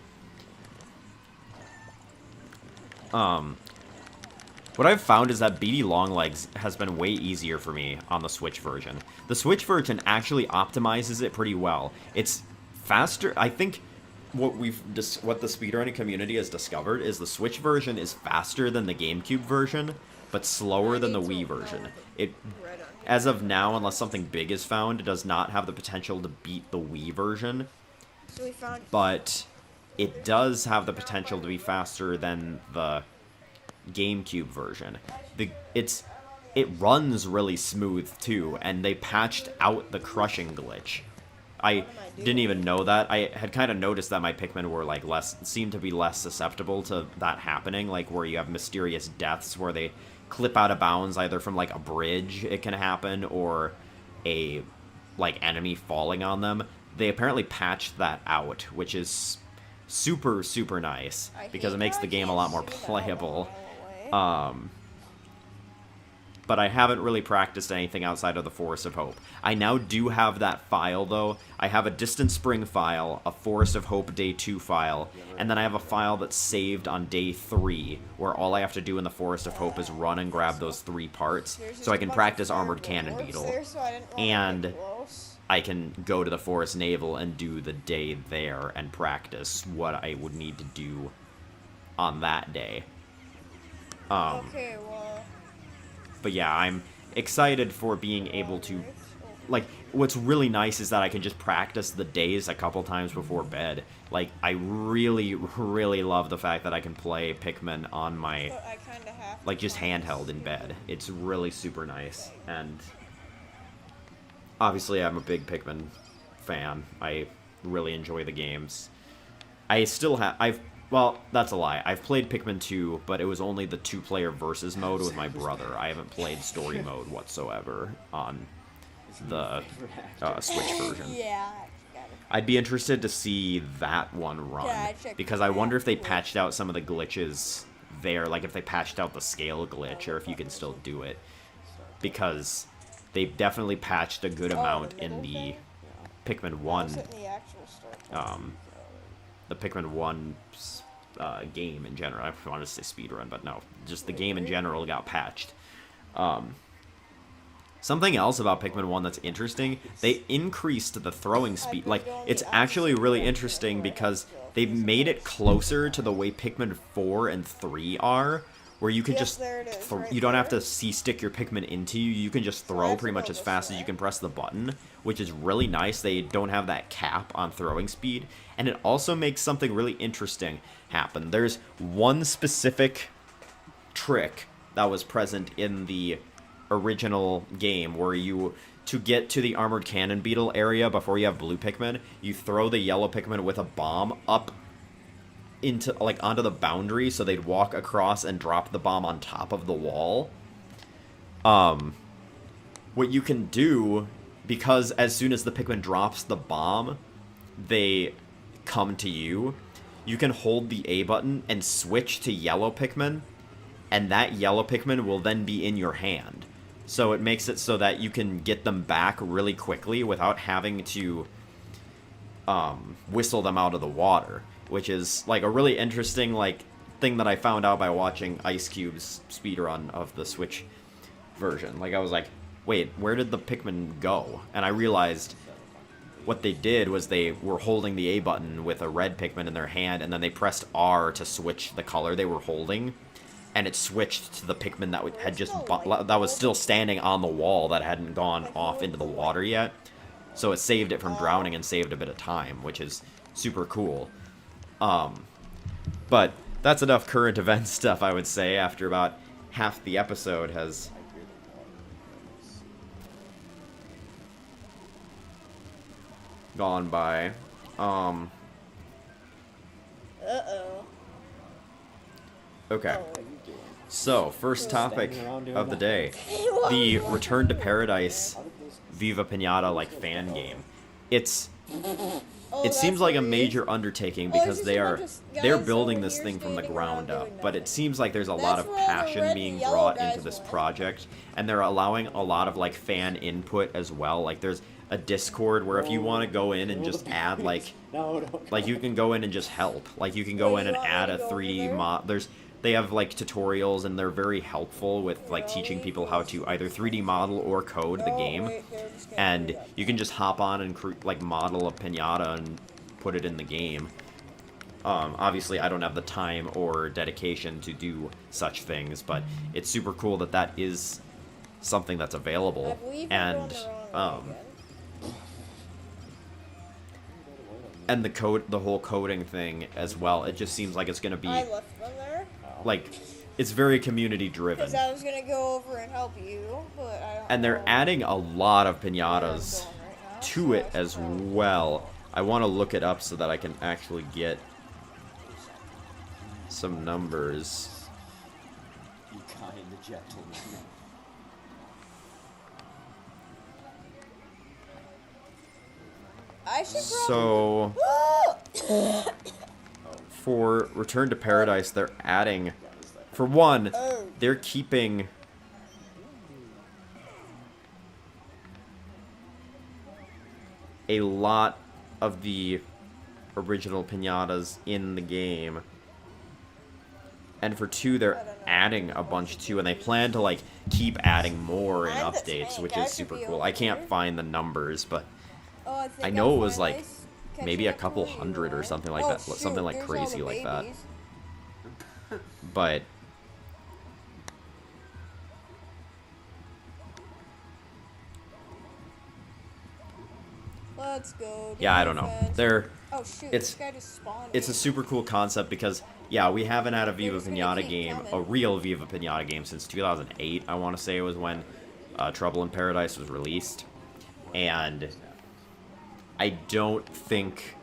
What I've found is that BD Longlegs has been way easier for me on the Switch version. The Switch version actually optimizes it pretty well. It's faster. I think what the speedrunning community has discovered is the Switch version is faster than the GameCube version, but slower than the Wii version. It, as of now, unless something big is found, it does not have the potential to beat the Wii version. But it does have the potential to be faster than the GameCube version. It runs really smooth too, and they patched out the crushing glitch. I didn't even know that. I had kind of noticed that my Pikmin were like seemed to be less susceptible to that happening, like where you have mysterious deaths where they clip out of bounds either from like a bridge, it can happen, or a like enemy falling on them. They apparently patched that out, which is super, super nice, because it makes the game a lot more playable. But I haven't really practiced anything outside of the Forest of Hope. I now do have that file, though. I have a Distant Spring file, a Forest of Hope Day 2 file, and then I have a file that's saved on Day 3, where all I have to do in the Forest of Hope is run and grab those 3 parts, so I can practice Armored Cannon Beetle, and I can go to the Forest Naval and do the day there and practice what I would need to do on that day. Okay, well... But yeah, I'm excited for being able to, like, what's really nice is that I can just practice the days a couple times before bed. Like, I really, really love the fact that I can play Pikmin on my, like, just handheld in bed. It's really super nice, and obviously I'm a big Pikmin fan. I really enjoy the games. I still have, well, that's a lie. I've played Pikmin 2, but it was only the 2-player versus mode with my brother. I haven't played story mode whatsoever on the Switch version. Yeah. I'd be interested to see that one run, because I wonder if they patched out some of the glitches there, like if they patched out the scale glitch, or if you can still do it. Because they definitely patched a good amount in middle the thing? Pikmin I 1 was hitting the actual start button. the Pikmin 1 game in general. I wanted to say speedrun, but no. Just the game in general got patched. Something else about Pikmin 1 that's interesting, they increased the throwing speed. Like, it's actually really interesting because they've made it closer to the way Pikmin 4 and 3 are, where you can Yes, just... there it is, right you don't have there. to C-stick your Pikmin into you. You can just throw have to pretty much go as this fast as way. you can press the button, which is really nice. They don't have that cap on throwing speed. And it also makes something really interesting happen. There's one specific trick that was present in the original game where you, to get to the armored cannon beetle area before you have blue Pikmin, you throw the yellow Pikmin with a bomb up into, like, onto the boundary so they'd walk across and drop the bomb on top of the wall. What you can do, because as soon as the Pikmin drops the bomb, they come to you, you can hold the A button and switch to yellow Pikmin, and that yellow Pikmin will then be in your hand. So it makes it so that you can get them back really quickly without having to whistle them out of the water, which is like a really interesting like thing that I found out by watching Ice Cube's speedrun of the Switch version. Like, I was like, wait, where did the Pikmin go? And I realized what they did was they were holding the A button with a red Pikmin in their hand, and then they pressed R to switch the color they were holding, and it switched to the Pikmin that had just that was still standing on the wall that hadn't gone off into the water yet. So it saved it from drowning and saved a bit of time, which is super cool. But that's enough current event stuff, I would say, after about half the episode has gone by. Uh-oh. Okay. Oh. So, first topic of the day. The Return to Paradise Viva Pinata, like, fan game. It seems like a major undertaking because they're building this thing from the ground up, but it seems like there's a lot of passion being brought into this project, and they're allowing a lot of, like, fan input as well. Like, there's a Discord where if you want to go in and just add, like, you can go in and just help. Like, you can go in and add a 3D mod. They have, like, tutorials, and they're very helpful with, like, teaching people how to either 3D model or code the game. And you can just hop on and, like, model a pinata and put it in the game. Obviously, I don't have the time or dedication to do such things, but it's super cool that that is something that's available. And the whole coding thing as well. It just seems like it's gonna be like, it's very community driven. Because I was gonna go over and help you, but I don't. And they're adding a lot of pinatas to it as well. I want to look it up so that I can actually get some numbers. Be kind, gentlemen. I should So, for Return to Paradise, they're adding, for one, they're keeping a lot of the original pinatas in the game. And for two, they're adding a bunch too, and they plan to, like, keep adding more in updates, which is super cool. I can't find the numbers, but I know it was, like, maybe a couple hundred or something like that, something like crazy like that. But Let's go. yeah, I don't know. Oh shoot! It's This guy just spawned. a super cool concept because, yeah, we haven't had a Viva Pinata game, a real Viva Pinata game, since 2008. I want to say it was when Trouble in Paradise was released, and I don't think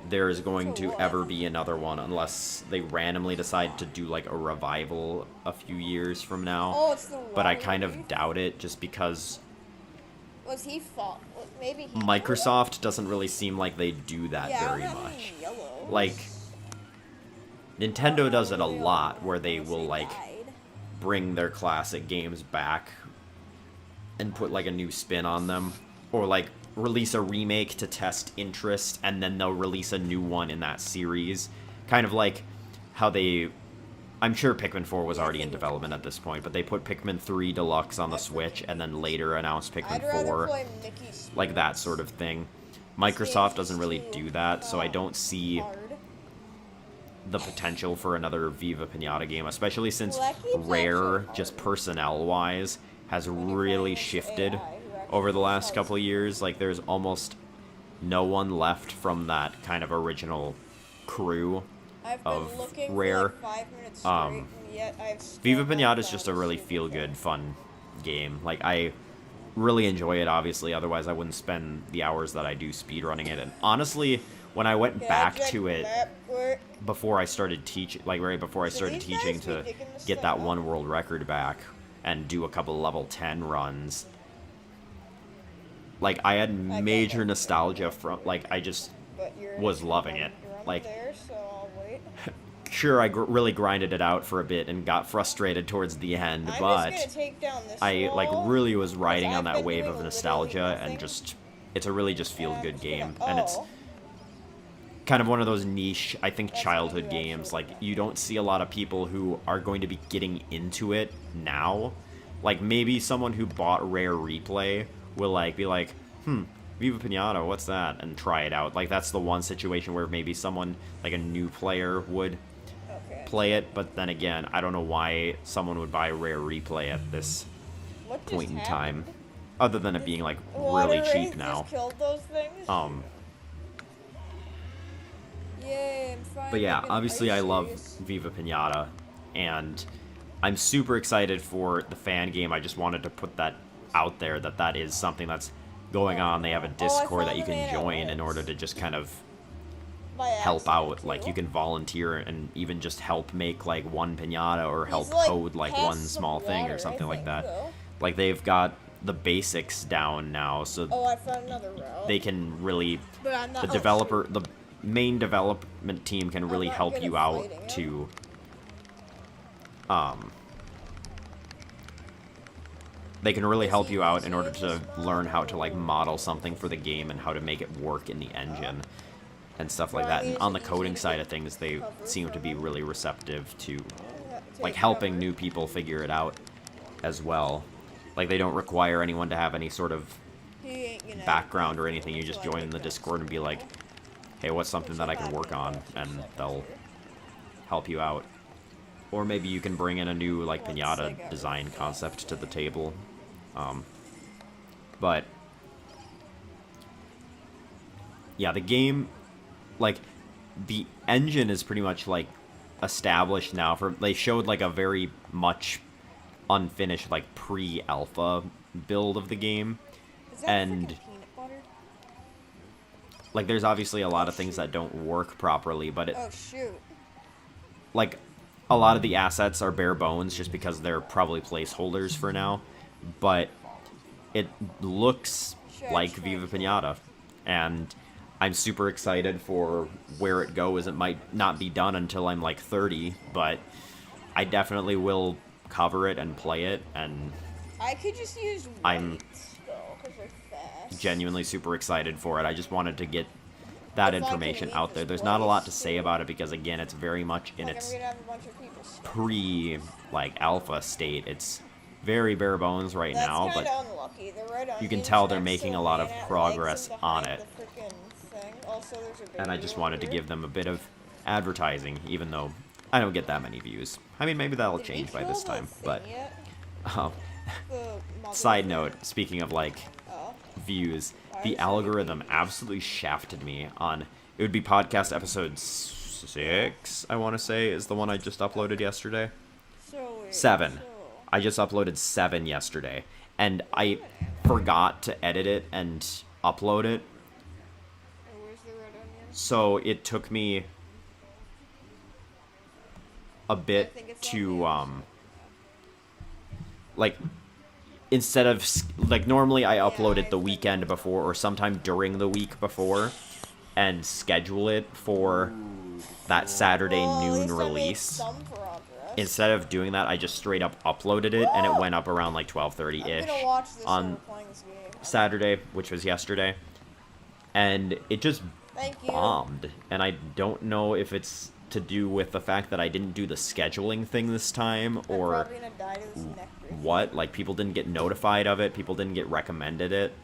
there is going to ever be another one unless they randomly decide to do, like, a revival a few years from now. Oh, it's the But I water kind leaf. of doubt it, just because Was he fault? Maybe he. Microsoft doesn't really seem like they do that Yeah, I very don't have much. any yellow. Like, Nintendo does it a lot, where they will, like, bring their classic games back and put like a new spin on them, or like release a remake to test interest, and then they'll release a new one in that series, kind of like how they, I'm sure Pikmin 4 was already in development at this point, but they put Pikmin 3 Deluxe on the Switch and then later announced I'd Pikmin rather 4, play Mickey's like that sort of thing. Microsoft doesn't really do that, so I don't see hard. the potential for another Viva Pinata game, especially since Well, that keeps Rare, actually just hard. personnel-wise, has really shifted AI, who actually over the last knows couple of years. Like, there's almost no one left from that kind of original crew. I've been of looking Rare. for like 5 minutes straight, Um, and yet I've still Viva not Pinata is found just a really single feel-good, thing. fun game. Like, I really enjoy it, obviously, otherwise I wouldn't spend the hours that I do speedrunning it. And honestly, when I went Can I back check to it map quick? before I started teaching, like right before I So started these guys teaching be to digging this get stuff that up? one world record back and do a couple level 10 runs, like I had get major that. nostalgia from, like, I just But you're was loving it. You're on Like, there, so I'll wait. sure, I really grinded it out for a bit and got frustrated towards the end, I'm but just gonna take down this I like wall, really was riding because on I've that been wave doing of literally nostalgia, and nothing, just, it's a really just feel and I'm good just game, gonna- and it's oh. kind of one of those niche, I think, That's childhood what you games. actually Like, you don't see a lot of people who are going to be getting into it now. Like, maybe someone who bought Rare Replay will, like, be like, Viva Pinata, what's that? And try it out. Like, that's the one situation where maybe someone, like a new player, would Okay. play it. But then again, I don't know why someone would buy Rare Replay at this What point just in time. happened? Other than it being, like, Water really Wraith cheap now. Just killed those things? Yay, I'm finally But yeah, gonna- obviously are I you love serious? Viva Pinata, and I'm super excited for the fan game. I just wanted to put that out there, that that is something that's going on. They have a Discord that you can join in order to just kind of By help accident, out. Like, too. you can volunteer and even just help make, like, one pinata or help He's, like, code, like, past one some small thing water, or I something like think, that. though. Like, they've got the basics down now, so Oh, I found another route. they can really, But I'm not. the oh, developer, shoot. the main development team can really not help good you at out fighting him. to they can really Is help he you out in easy order in to this learn how to, mod, like, or- model something for the game and how to make it work in the engine and stuff like Well, I that. mean, And is on it the easy coding to side get of things, they cover seem to from be him? really receptive to, like, Take helping cover. new people figure it out as well. Like, they don't require anyone to have any sort of He ain't gonna background or anything. You just so I join in the think that's Discord and be like, hey, what's something that I can work on? And they'll help you out. Or maybe you can bring in a new, like, Once I pinata got design rid of concept to the table. But yeah, the game, like, the engine is pretty much, like, established now. For they showed, like, a very much unfinished, like, pre-alpha build of the game. Is that and- freaking peanut butter? Like, there's obviously a lot of things that don't work properly, but it, Oh shoot! like, a lot of the assets are bare bones just because they're probably placeholders for now, but it looks like Viva Pinata, and I'm super excited for where it goes. It might not be done until I'm, like, 30, but I definitely will cover it and play it, and I could just use I'm whites though, because they're fast. genuinely super excited for it. I just wanted to get that If I can information eat out there. this There's not a lot to rice, say too. about it because, again, it's very much in Like, its I'm gonna have a bunch of people. Stuck. pre, like, alpha state. It's very bare bones right That's now, kinda but unlucky. The red you can onions tell they're next making to a lot of banana legs progress and on behind it. the frickin' thing. Also, there's a and I baby just over wanted to here. give them a bit of advertising, even though I don't get that many views. I mean, maybe that'll Did we change by kill this the time, thing but yet? um, The mother side thing? note, speaking of, like, Oh. views, Why the is it- algorithm absolutely shafted me on, it would be podcast episode 6, I want to say, is the one I just uploaded yesterday. So wait, 7. so- I just uploaded 7 yesterday, and I forgot to edit it and upload it, Oh, where's the red onion? so it took me a I bit think it's on to, the other like, instead of, like, normally I upload I it the think weekend before or sometime during the week before and schedule it for that Saturday Well, at noon least I made release. some progress. instead of doing that, I just straight up uploaded it, and it went up around like I'm 12:30-ish gonna watch this while on we're playing this game. Saturday, which was yesterday. And it just Thank you. bombed. And I don't know if it's to do with the fact that I didn't do the scheduling thing this time, I'm or probably gonna die to this neck breaking. what. Like, people didn't get notified of it. People didn't get recommended it.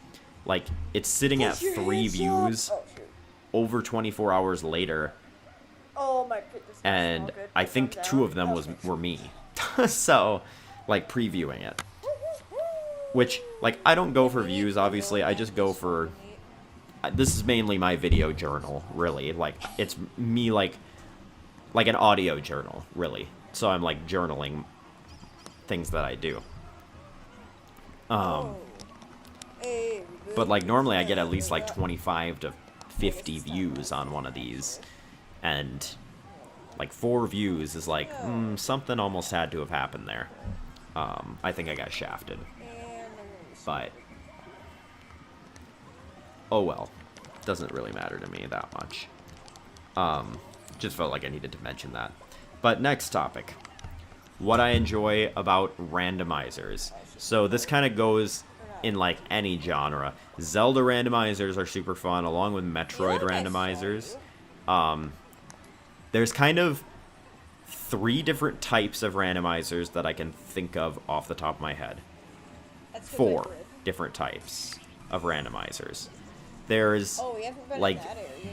Like, it's sitting at Put your 3 hands up. views Oh, shoot. over 24 hours later. Oh my goodness. And I think 2 of them were me. So, like, previewing it. Which, like, I don't go for views, obviously. I just go for... This is mainly my video journal, really. Like, it's me, like an audio journal, really. So I'm, like, journaling things that I do. But, like, normally I get at least, like, 25 to 50 views on one of these. And, like, 4 views is like, something almost had to have happened there. I think I got shafted. But, oh well. Doesn't really matter to me that much. Just felt like I needed to mention that. But next topic. What I enjoy about randomizers. So this kind of goes in like any genre. Zelda randomizers are super fun, along with Metroid randomizers. There's kind of 3 different types of randomizers that I can think of off the top of my head. 4 different types of randomizers. There's like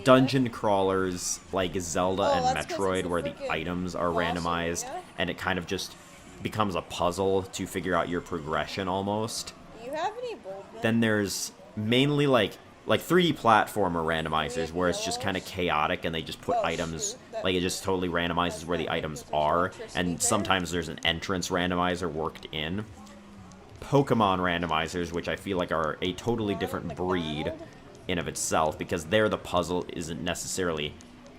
dungeon crawlers like Zelda and Metroid, where the items are randomized, and it kind of just becomes a puzzle to figure out your progression almost. Do you have any bulb? Then there's mainly like 3D platformer randomizers, where it's just kind of chaotic and they just put items, like it just totally randomizes where the items are, and sometimes there's an entrance randomizer worked in. Pokemon randomizers, which I feel like are a totally different breed in of itself, because there the puzzle isn't necessarily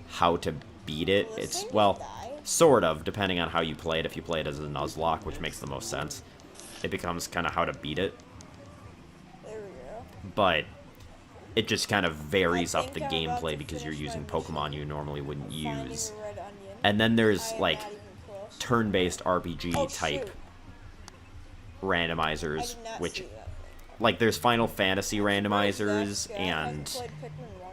how to beat it. It's, well, sort of, depending on how you play it. If you play it as a Nuzlocke, which makes the most sense, it becomes kind of how to beat it. There we go. But it just kind of varies up the gameplay because you're using Pokemon you normally wouldn't use. And then there's, like, turn-based RPG type randomizers, which, like, there's Final Fantasy randomizers and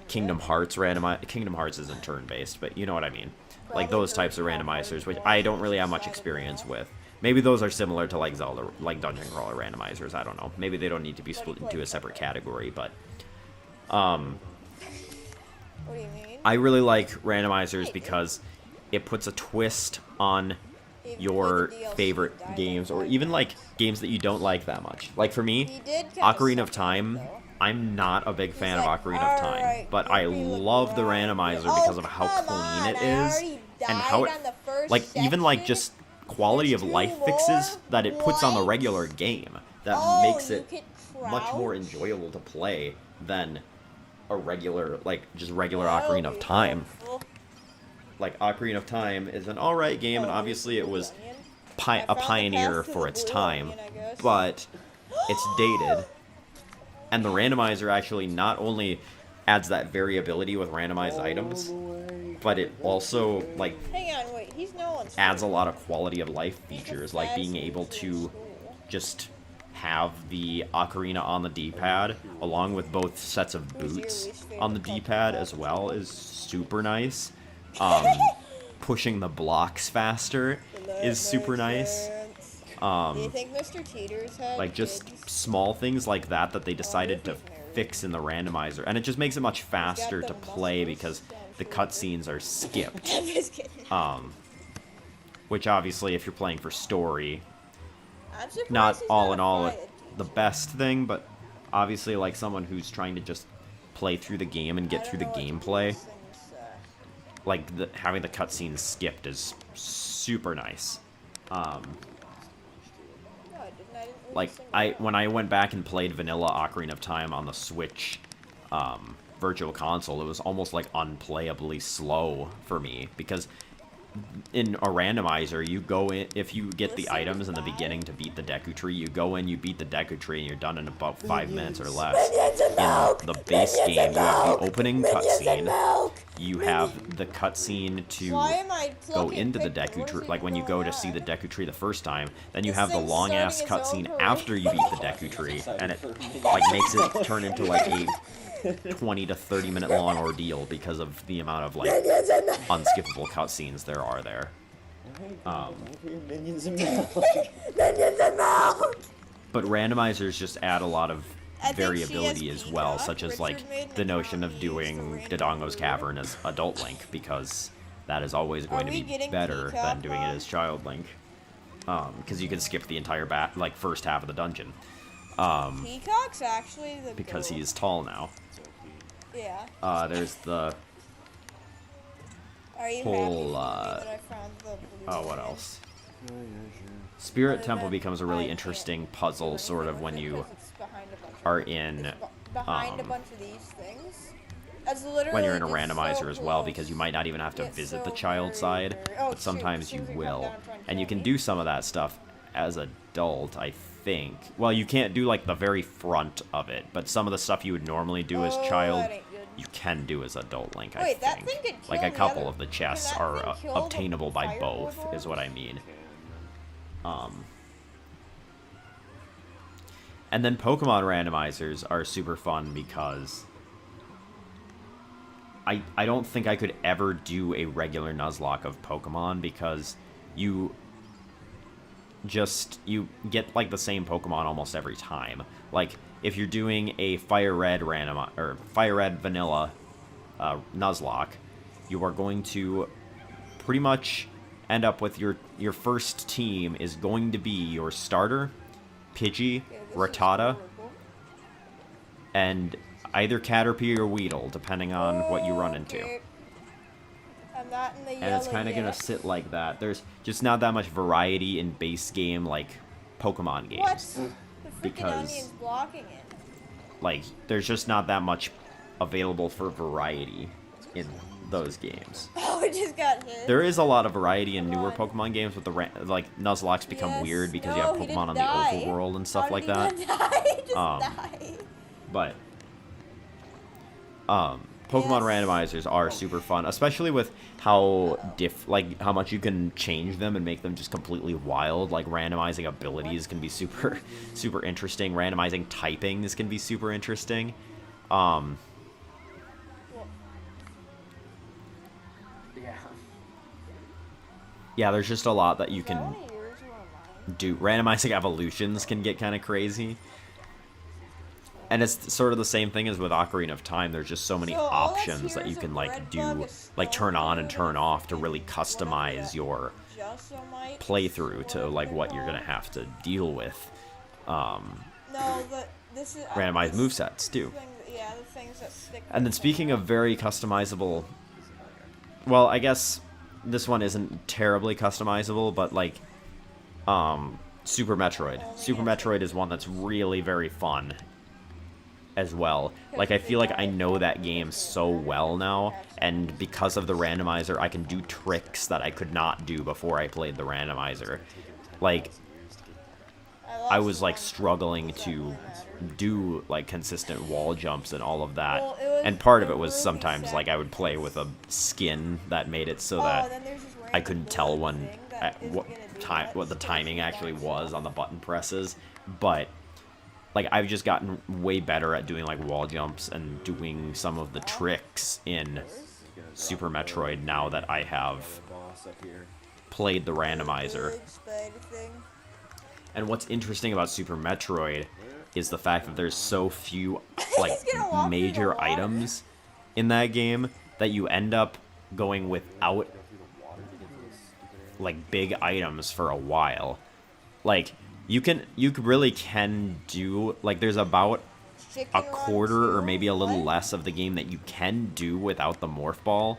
Kingdom Hearts randomizers. Kingdom Hearts isn't turn-based, but you know what I mean. Like, those types of randomizers, which I don't really have much experience with. Maybe those are similar to, like, Zelda, like Dungeon Crawler randomizers, I don't know. Maybe they don't need to be split into a separate category, but... What do you mean? I really like randomizers because it puts a twist on your favorite games, or even like games that you don't like that much. Like for me, Ocarina of Time, I'm not a big fan of Ocarina of Time, but I love the randomizer because of how clean it is, and how it, like, even like just quality of life fixes that it puts on the regular game that makes it much more enjoyable to play than a regular, like, just regular Ocarina of Time. Like, Ocarina of Time is an alright game, and obviously it was a pioneer for its time, but it's dated. And the randomizer actually not only adds that variability with randomized items, but it also, like, adds a lot of quality of life features, like being able to just have the ocarina on the D-pad, along with both sets of boots on the D-pad as well, is super nice. Pushing the blocks faster is super nice. Like, just small things like that they decided to fix in the randomizer, and it just makes it much faster to play because the cutscenes are skipped. Which obviously, if you're playing for story, not all in all the best thing, but obviously, like, someone who's trying to just play through the game and get through the gameplay, like, having the cutscenes skipped is super nice. Like, when I went back and played vanilla Ocarina of Time on the Switch Virtual Console, it was almost, like, unplayably slow for me, because in a randomizer, you go in, if you get the items in the beginning to beat the Deku Tree, you go in, you beat the Deku Tree, and you're done in about 5 minutes or less. In the base game, you have the opening cutscene, you have the cutscene to go into the Deku Tree, like when you go to see the Deku Tree the first time, then you have the long-ass cutscene after you beat the Deku Tree, and it, like, makes it turn into, like, a 20 to 30 minute long ordeal because of the amount of, like, unskippable cutscenes there are there. Minions and milk. But randomizers just add a lot of variability as well, such as, like, the notion of doing Dodongo's Cavern as Adult Link, because that is always going to be better than doing it as Child Link. Because you can skip the entire first half of the dungeon. Peacock's actually the Because goat. he is tall now. Yeah. There's the Are you whole, happy that I found the blue oh, what one? else? Spirit Temple becomes a really interesting puzzle, sort of, when you It's behind a bunch of- are in, it's behind a bunch of these things. That's literally when you're in a it's randomizer so as well, close. because you might not even have to It's visit so the child very, side, very- oh, but sometimes shoot, you as soon as will. come down, try And you kill can me. do some of that stuff as adult, I think. Well, you can't do, like, the very front of it, but some of the stuff you would normally do as Oh, child, that ain't good. you can do as adult Link, I Wait, that think. thing could kill Like, a the couple other- of the can chests that are thing kill the obtainable by fire both, warlords? is what I mean. And then Pokemon randomizers are super fun because I don't think I could ever do a regular Nuzlocke of Pokemon, because you get, like, the same Pokemon almost every time. Like, if you're doing a Fire Red or Fire Red Vanilla Nuzlocke, you are going to pretty much end up with your first team is going to be your starter, Pidgey, Yeah, this is Rattata, horrible. and either Caterpie or Weedle, depending on what you run into. Okay. I'm not in the And it's yellow kind of going yet. to sit like that. There's just not that much variety in base game, like, Pokemon games. What? The freaking Because- onion's blocking it. Like, there's just not that much available for variety in those games. Oh, it just got hit. There is a lot of variety in Come newer on. Pokemon games, but like, Nuzlocks become Yes. weird because No, you have he Pokemon on didn't die. the overworld and stuff How like did that. he not die? He just Um, died. But Pokemon Yes. randomizers are super fun, especially with how how much you can change them and make them just completely wild. Like, randomizing abilities can be super super interesting. Randomizing typings can be super interesting. Well, Yeah. Yeah, there's just a lot that you is that can one of yours or one of mine? do. Randomizing evolutions can get kind of crazy. And it's sort of the same thing as with Ocarina of Time. There's just so many So all that's options that here you is a can, red like, bug, do, a like, turn on and stone, turn off to and really whatever customize that your Jessamite playthrough to, or like, what whatever you're gonna they're have to deal with. called. No, but this is Randomized this movesets too. thing- yeah, the things that stick. And then to speaking them. of very customizable, well, I guess this one isn't terribly customizable, but, like, Super Metroid. Super Metroid is one that's really very fun as well. Like, I feel like I know that game so well now, and because of the randomizer, I can do tricks that I could not do before I played the randomizer. Like, I lost was, like, one. struggling Does that to really matter? do, like, consistent wall jumps and all of that. Well, it was And part of the it was Ruby sometimes, like, I would play with a skin that made it so Oh, that then there's this I random couldn't tell little when thing that isn't what gonna do time much, what the so timing it's actually bouncy. was on the button presses, but, like, I've just gotten way better at doing, like, wall jumps and doing some of the tricks in Super Metroid now that I have Boss up here. played the randomizer. Big spider thing. And what's interesting about Super Metroid is the fact that there's so few, like, He's gonna walk through the major water. items in that game that you end up going without, like, big items for a while. Like, you really can do, like, there's about Chicken a Run quarter or 2? maybe a little What? less of the game that you can do without the morph ball.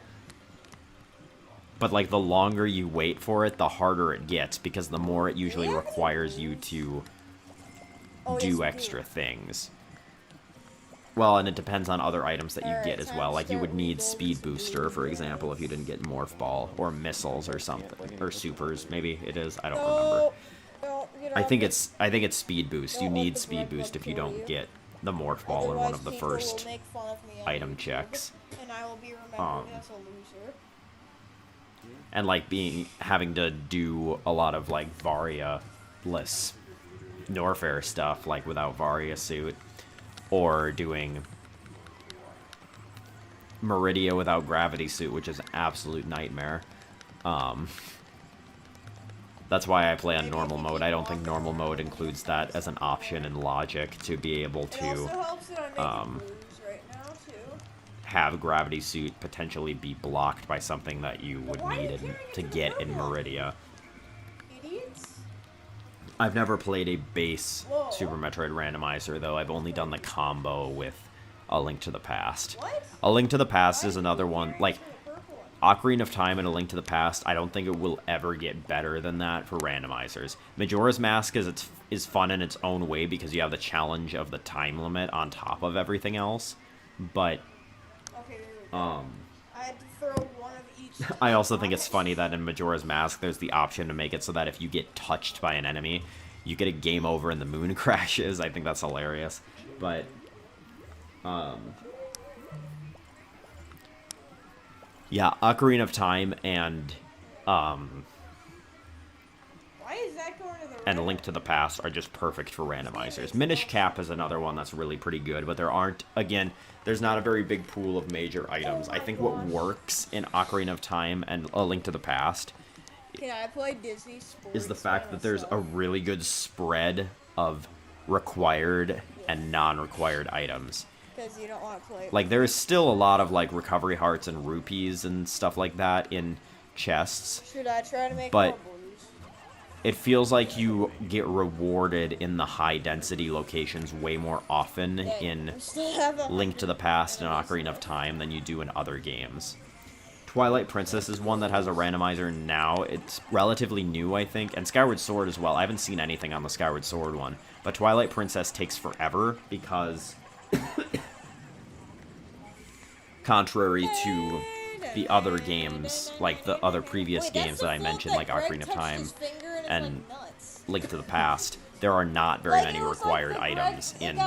But, like, the longer you wait for it, the harder it gets, because the more it usually Yeah. requires you to Oh, yes, do you extra things. Well, and it depends on other items that you Alright, get as time well. to Like, you would start need rebuilding Speed some Booster, for blue example, if you didn't get Morph Ball. Or Missiles or something. Or Supers, maybe it is. I don't remember. No, don't get I off think it. it's Speed Boost. You Don't let need the Speed bread Boost bug if you fool don't you. get the Morph Ball in one Otherwise, of the people will first make fun of me on item YouTube, checks. and I will be remembered as a loser. And, like, having to do a lot of, like, Varia-less Norfair stuff, like, without Varia Suit. Or doing Meridia without Gravity Suit, which is an absolute nightmare. That's why I play on normal mode. I don't think normal mode includes that as an option in Logic to be able It also to helps that I'm making blues right now, too. have Gravity Suit potentially be blocked by something that you would Why are you need carrying it to to the get in room? Meridia. Idiots. I've never played a base Whoa. Super Metroid randomizer, though. I've only done the combo with A Link to the Past. What? A Link to the Past Why is are you another one. carrying Like, it to the purple one? Ocarina of Time and A Link to the Past, I don't think it will ever get better than that for randomizers. Majora's Mask is fun in its own way because you have the challenge of the time limit on top of everything else. But Okay, there we go. I had to throw one of each. I also think it's funny that in Majora's Mask there's the option to make it so that if you get touched by an enemy, you get a game over and the moon crashes. I think that's hilarious. But yeah, Ocarina of Time and Why is that going to the and A right? Link to the Past are just perfect for randomizers. Minish Cap is another one that's really pretty good, but there's not a very big pool of major items. I think what works in Ocarina of Time and A Link to the Past Can I play Disney Sports? is the fact by that there's a myself? really good spread of required and non-required items. Because you don't want to play. Like, there is still a lot of, like, recovery hearts and rupees and stuff like that in chests. Should I try to make but- more blues? It feels like you get rewarded in the high-density locations way more often Yeah, in we still have a Link to the Past and Ocarina of Time than you do in other games. Twilight Princess is one that has a randomizer now. It's relatively new, I think, and Skyward Sword as well. I haven't seen anything on the Skyward Sword one, but Twilight Princess takes forever because, contrary to the other games, like the other previous games that I mentioned, like Ocarina of Time and Link to the Past, there are not very many required items in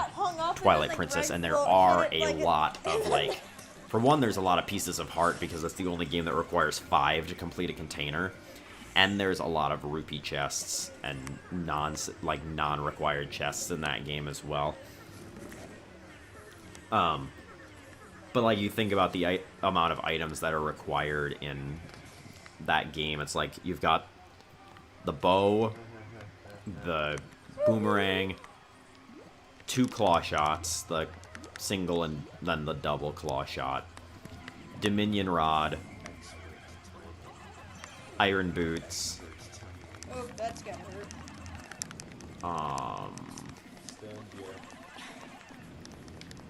Twilight Princess, and there are a lot of, like, for one, there's a lot of pieces of heart because it's the only game that requires 5 to complete a container, and there's a lot of rupee chests and non-required chests in that game as well. But, like, you think about the amount of items that are required in that game, it's like you've got the bow, the boomerang, 2 claw shots, the single and then the double claw shot, Dominion Rod, Iron Boots, Oh, that's gonna hurt.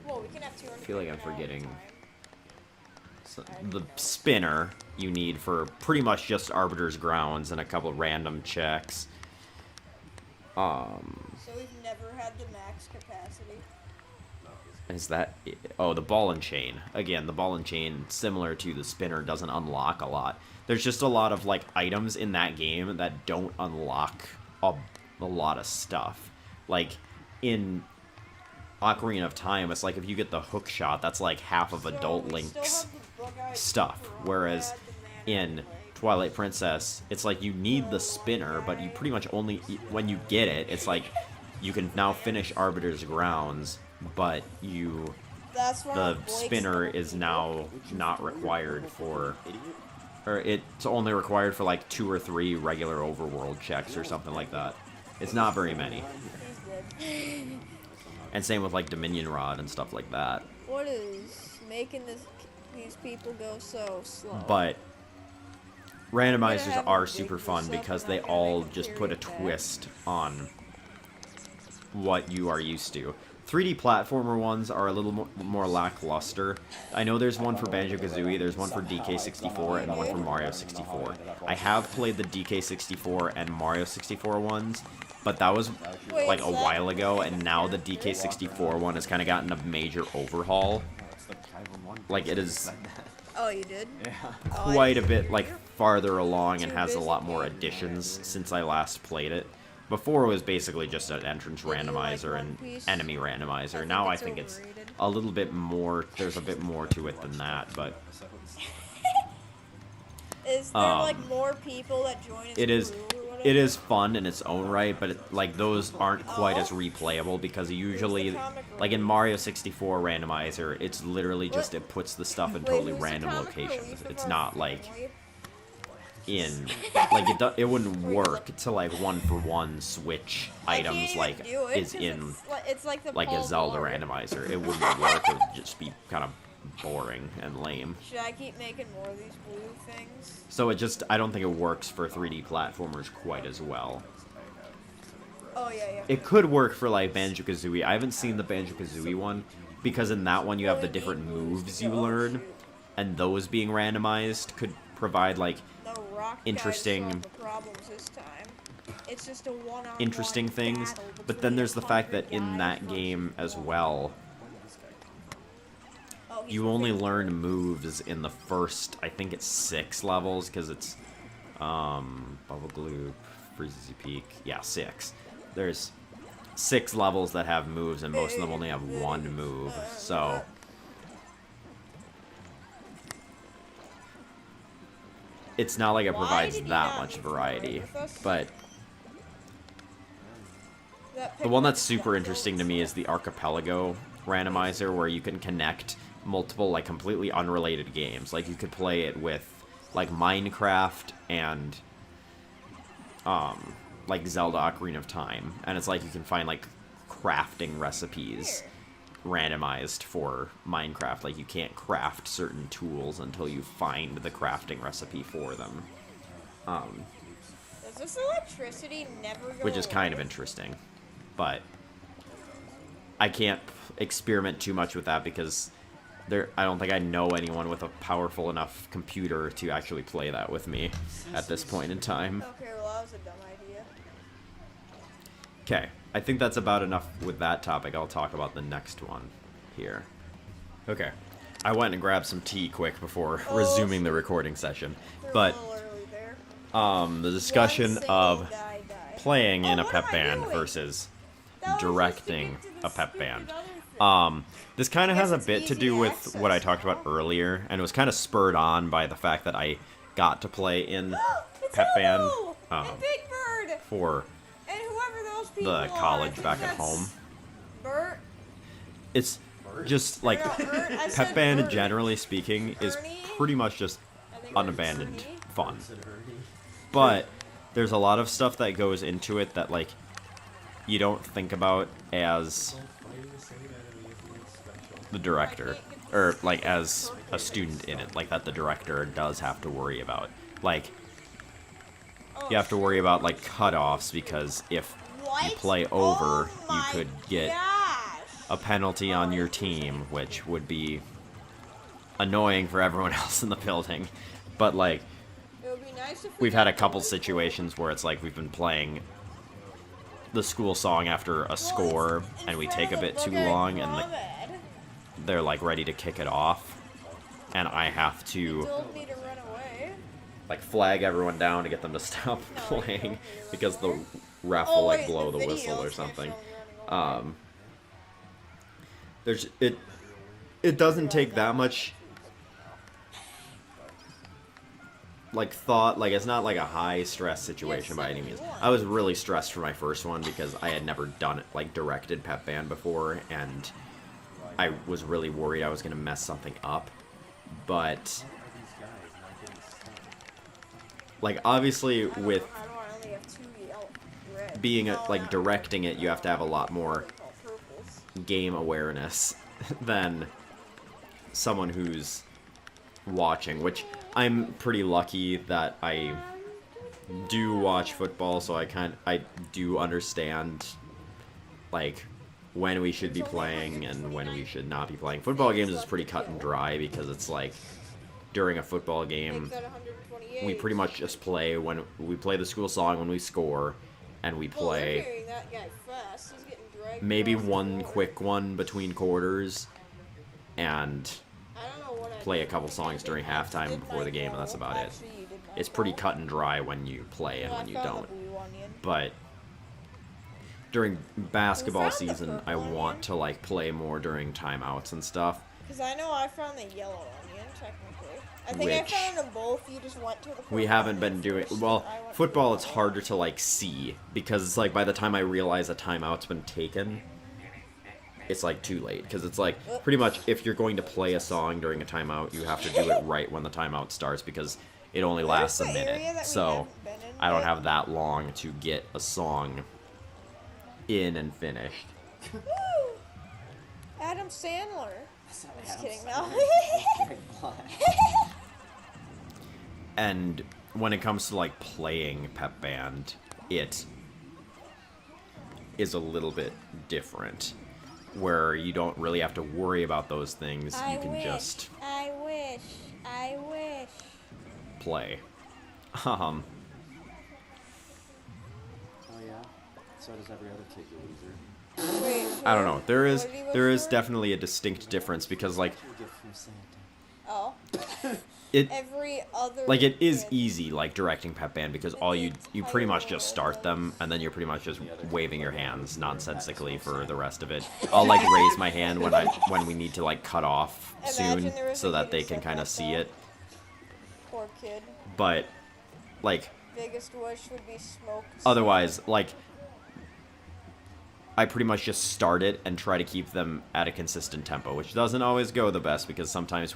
Whoa, we can have 200. I feel like I'm forgetting. So, the spinner you need for pretty much just Arbiter's Grounds and a couple random checks. So we've never had the max capacity. Is that... Oh, the ball and chain. Again, the ball and chain, similar to the spinner, doesn't unlock a lot. There's just a lot of, like, items in that game that don't unlock a lot of stuff. Like, in Ocarina of Time, it's like if you get the hook shot, that's like half of Adult Link's stuff. Whereas in Twilight Princess, it's like you need the spinner, but you pretty much only... When you get it, it's like you can now finish Arbiter's Grounds, but the spinner is now not required for... Or it's only required for like 2 or 3 regular overworld checks or something like that. It's not very many. And same with like Dominion Rod and stuff like that. What is making these people go so slow? But randomizers are super fun because they all just put a twist on what you are used to. 3D platformer ones are a little more lackluster. I know there's one for Banjo-Kazooie, there's one for DK64, and one for Mario 64. I have played the DK64 and Mario 64 ones, but that was like a while ago, and now the DK64 one has kind of gotten a major overhaul. Like, it is Oh, you did? Yeah. quite a bit like farther along and has a lot more additions since I last played it. Before it was basically just an entrance randomizer and enemy randomizer. Now I think it's a little bit more, there's a bit more to it than that, but Is there like more people that join its it is crew or whatever? it is fun in its own right, but like those aren't quite as replayable because usually, like in Mario 64 randomizer, it's literally just it puts the stuff in totally Who's the random comic locations. relief of It's our not like family? in like it wouldn't work to like one-for-one switch I can't items even like do it is 'cause in it's like the like a Paul Zelda Blart. randomizer. It wouldn't work. It would just be kind of boring and lame. Should I keep making more of these blue things? So it just, I don't think it works for 3D platformers quite as well. Oh yeah. It could work for like Banjo-Kazooie. I haven't seen the Banjo-Kazooie one because in that one you have the different moves you learn, and those being randomized could provide like The rock interesting- guys solved the problems this time. It's just a one-on-one interesting things. battle But then between there's the fact that 100 in guys that versus game as one. well, Oh, he's you only big. learn moves in the first, I think it's 6 levels, because it's, Bubble Gloop, Freezy Peak, yeah, 6. There's 6 levels that have moves, and most of them only have one move, so... It's not like it Why provides did he that not much move variety, forward with us? but That the one that's picture super got interesting to me is the Archipelago randomizer, where you can connect multiple, like, completely unrelated games. Like, you could play it with, like, Minecraft and, like, Zelda Ocarina of Time. And it's like you can find, like, crafting recipes randomized for Minecraft. Like, you can't craft certain tools until you find the crafting recipe for them. Does this electricity never go Which is kind of away? interesting. But I can't experiment too much with that because I don't think I know anyone with a powerful enough computer to actually play that with me at this point in time. Okay, well that was a dumb idea. Okay, I think that's about enough with that topic. I'll talk about the next one here. Okay, I went and grabbed some tea quick before resuming the recording session. They're But a little early there. the discussion One single of guy died. playing in Oh, a what pep am I band doing? versus That was just to directing get to the a pep stupid band. other thing. This kind of I has a guess bit it's to easy do with access what I talked about now. earlier, and it was kind of spurred on by the fact that I got to play in It's pep band Elmo and Big Bird for and whoever those people the are. college I think back at that's home. Bert. It's just like No, Bert. I pep said band, Bert. generally speaking, is Ernie? pretty much just I think unabandoned it's Ernie. fun. But there's a lot of stuff that goes into it that like you don't think about as the director, or like as a student in it, like that the director does have to worry about. Like Oh, you have to worry about like cutoffs, because if you what? play over, Oh you my could get gosh. a penalty on your team, which would be annoying for everyone else in the building. But like It would be nice if we we've had got a couple those. situations where it's like we've been playing the school song after a score, Well, it's in and we front take a of bit the too fucking long, and Club Ed. they're like ready to kick it off, and I have to Told me to run away. like flag everyone down to get them to stop No, you told playing me to because run the away. ref Oh, will like wait, blow the video whistle or can't something. show running away. There's it doesn't take that much like thought, like it's not like a high stress situation by any means. I was really stressed for my first one because I had never done it, like directed pep band before, and I was really worried I was gonna mess something up. But like obviously I don't with know, how do I only have 2 yellow red? being Oh, like no. directing it, you have to have a lot more Oh, purples. game awareness than someone who's watching, which I'm pretty lucky that I do watch football, so I do understand like when we should be playing and when we should not be playing. Football games is pretty cut and dry because it's like during a football game, Make that 128. we pretty much just play when we play the school song when we score, and we Well, they're play carrying that guy fast. He's getting dragged maybe across the one floor. quick one between quarters, and I don't know what I play a did. couple songs during halftime Did before my the game, and that's goal. about it. Actually, you did my It's pretty goal. cut and dry when you play and Well, when you I found don't. the blue onion. But during basketball found the season, I purple want onion. to like play more during timeouts and stuff. Because I know I found the yellow onion, technically. I think Which- I found them both. You just went to the We purple haven't onion been doing first, well. I went to Football, the it's yellow. harder to like see because it's like by the time I realize a timeout's been taken, it's like too late. Because it's like pretty much if you're going to play a song during a timeout, you have to do it right when the timeout starts because it only lasts a Where's the area that minute. we So haven't been in I don't yet? have that long to get a song in and finished. Woo! Adam Sandler. That's not Just Adam kidding, Sandler. no. Very blind. And when it comes to like playing Pep Band, it is a little bit different, where you don't really have to worry about those things. You can just I wish. play. Oh yeah. So does every other kid, you loser. Wait, I don't know. There is what did he wish there is for? definitely a distinct difference because like A gift from Santa. Oh, it every other. like it is kid. easy like directing Pep Band because all you pretty much just start them and then you're pretty much just waving your hands nonsensically for the rest of it. I'll like raise my hand when we need to like cut off soon Imagine there was so a that kid they who can said kind of that, see though. it. Poor kid. But like Biggest wish would be smoked. otherwise like I pretty much just start it and try to keep them at a consistent tempo, which doesn't always go the best because sometimes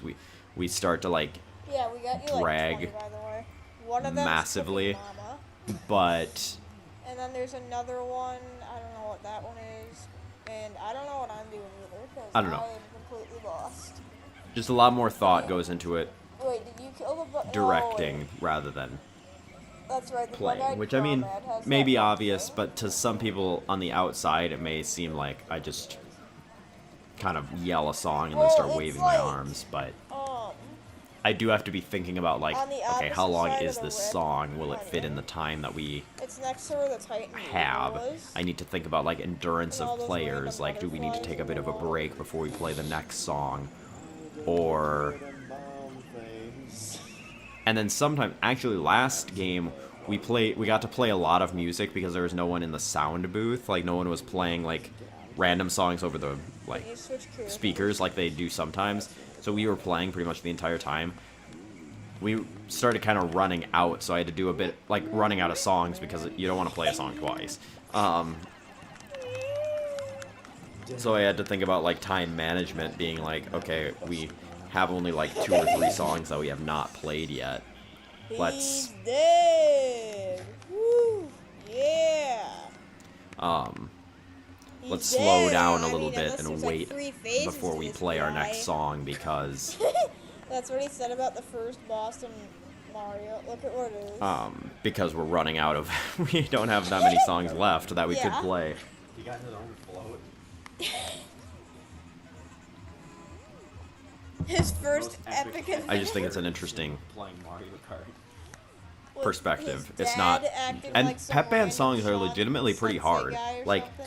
we start to like Yeah, we got you like drag 20, by the way. One of them massively. Mama, but and then there's another one. I don't know what that one is, and I don't know what I'm doing either. 'Cause I don't know. I am completely lost. just a lot more thought goes into it Wait, did you kill the directing rather than That's right. The playing, one-eyed which I mean Nomad has may that be one obvious, thing. but to some people on the outside it may seem like I just kind of yell a song and then Well, start it's waving my like- arms, but Um, I do have to be thinking about like, On the okay, how opposite long side is of the this rip, song? Will it kind fit of. in the time that we it's next to where the Titan have? was. I need to think about like endurance And all of those players. random Like, do we need to butterflies take a in bit the of a wall. break before we play the next song? Or and then sometimes actually last game we got to play a lot of music because there was no one in the sound booth. Like no one was playing like random songs over the like You switch careers. speakers like they do sometimes. So we were playing pretty much the entire time. We started kind of running out, so I had to do a bit like running out of songs because you don't want to play a song twice. So I had to think about like time management, being like, okay, we have only like 2 or 3 songs that we have not played yet. Let's He's dead. Woo! Yeah. He's let's slow dead. down a I little mean, bit unless and there's, like, wait 3 phases before to we this play our guy. next song because That's what he said about the first Boston Mario. Look at what it is. because we're running out of we don't have that many songs left that we could Yeah. play. You got his own float. His first Most epic. epic- I just think it's an interesting Playing Mario Kart. with perspective. his It's not dad acting and like some Pep Band random songs are Sean legitimately pretty Sensei hard. guy or Like something.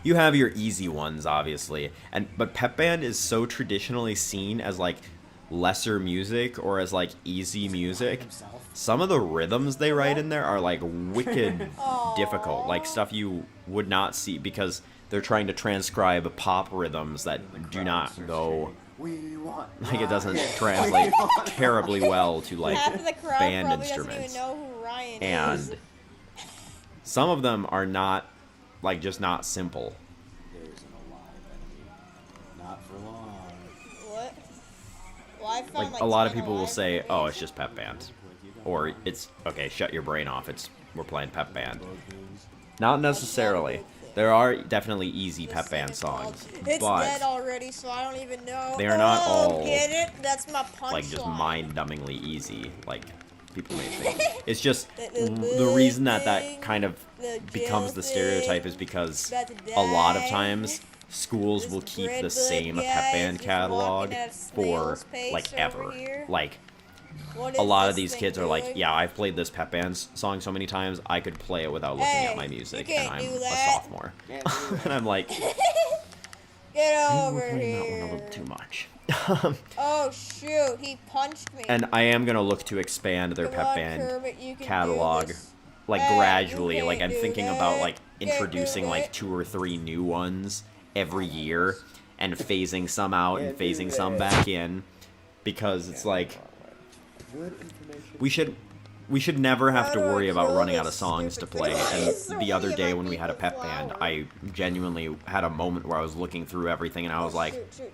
you have your easy ones obviously, but Pep Band is so traditionally seen as like lesser music or as like easy music. Some of the rhythms they write in there are like wicked difficult, like stuff you would not see because they're trying to transcribe pop rhythms that do not go We want. like it doesn't Mario. translate terribly well to like Half of the crowd band probably instruments. doesn't even know who Ryan is. And some of them are not like just not simple. There's an alive enemy. Not for long. What? Well, I found, Like a lot of 10 people will alive say, enemies. "Oh, it's just Pep Band," or it's okay. Shut your brain off. We're playing Pep Band. Not necessarily. There are definitely easy Pep Band songs, It's dead but already, so I don't even know. They are not all, Get it? That's my punchline. like just mind-numbingly easy. Like people may think. It's just The the reason that thing, that kind of the becomes the jail stereotype thing, is because about to a lot of die. times schools This will keep Red the Blood same guy pep is band just catalog walking at a for snail's pace like over ever. here. Like What a is lot of this these thing kids are like, doing? yeah, I've played this pep band song so many times I could play it without looking Hey, at my you music, can't and I'm do a that. sophomore. Can't do that. And I'm like, Get maybe over we're playing that here. one a little too much. Oh shoot, he punched me. And I am gonna look to expand their Come pep on, band Kermit, you can do catalog, this. like Hey, you gradually. Like I'm can't do thinking about that. like Can't do introducing like it. 2 or 3 new ones every year, and phasing some out and Can't do phasing some that. back in, because it's like Good information. we should never have How to do I worry about kill running out this of songs to stupid play. thing? And So the other many of day my when we had a people pep band, flower. I genuinely had a moment where I was looking through everything and I was like, Shoot.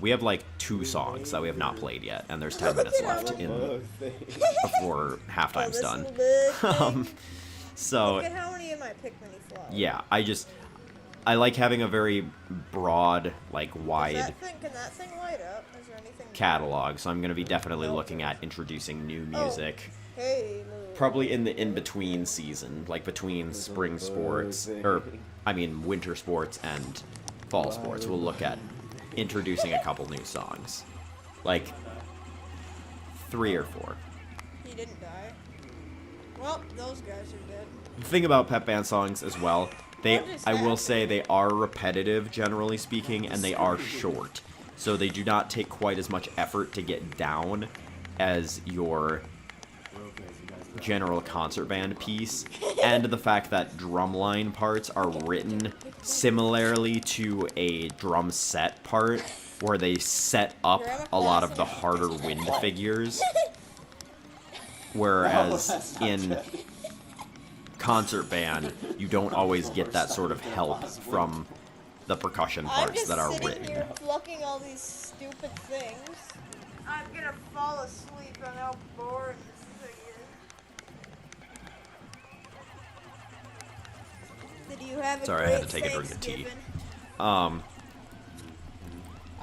we have like 2 songs that we have not played yet, and there's 10 minutes left in before halftime's this done. little Um, thing. so Look at how many of my Pikmin flowers. yeah, I like having a very broad, like Can wide that thing light up? Is there anything? catalog. So I'm gonna be definitely looking at introducing new music. Hey, little. Probably in the in-between season, like between spring sports, or I mean winter sports and fall sports. We'll look at introducing a couple new songs, like 3 or 4. He didn't die. Well, those guys are dead. The thing about pep band songs as well, What just I will happened? say they are repetitive, generally speaking, and they are short. So they do not take quite as much effort to get down as your general concert band piece, and the fact that drumline parts are written similarly to a drum set part, where they set up a lot of the harder wind figures, whereas in concert band you don't always get that sort of help from the percussion I'm parts just that are sitting written. here plucking all these stupid things. I'm gonna fall asleep on how boring this thing is. Did you have a Sorry, I great had to take a drink of tea. Thanksgiving?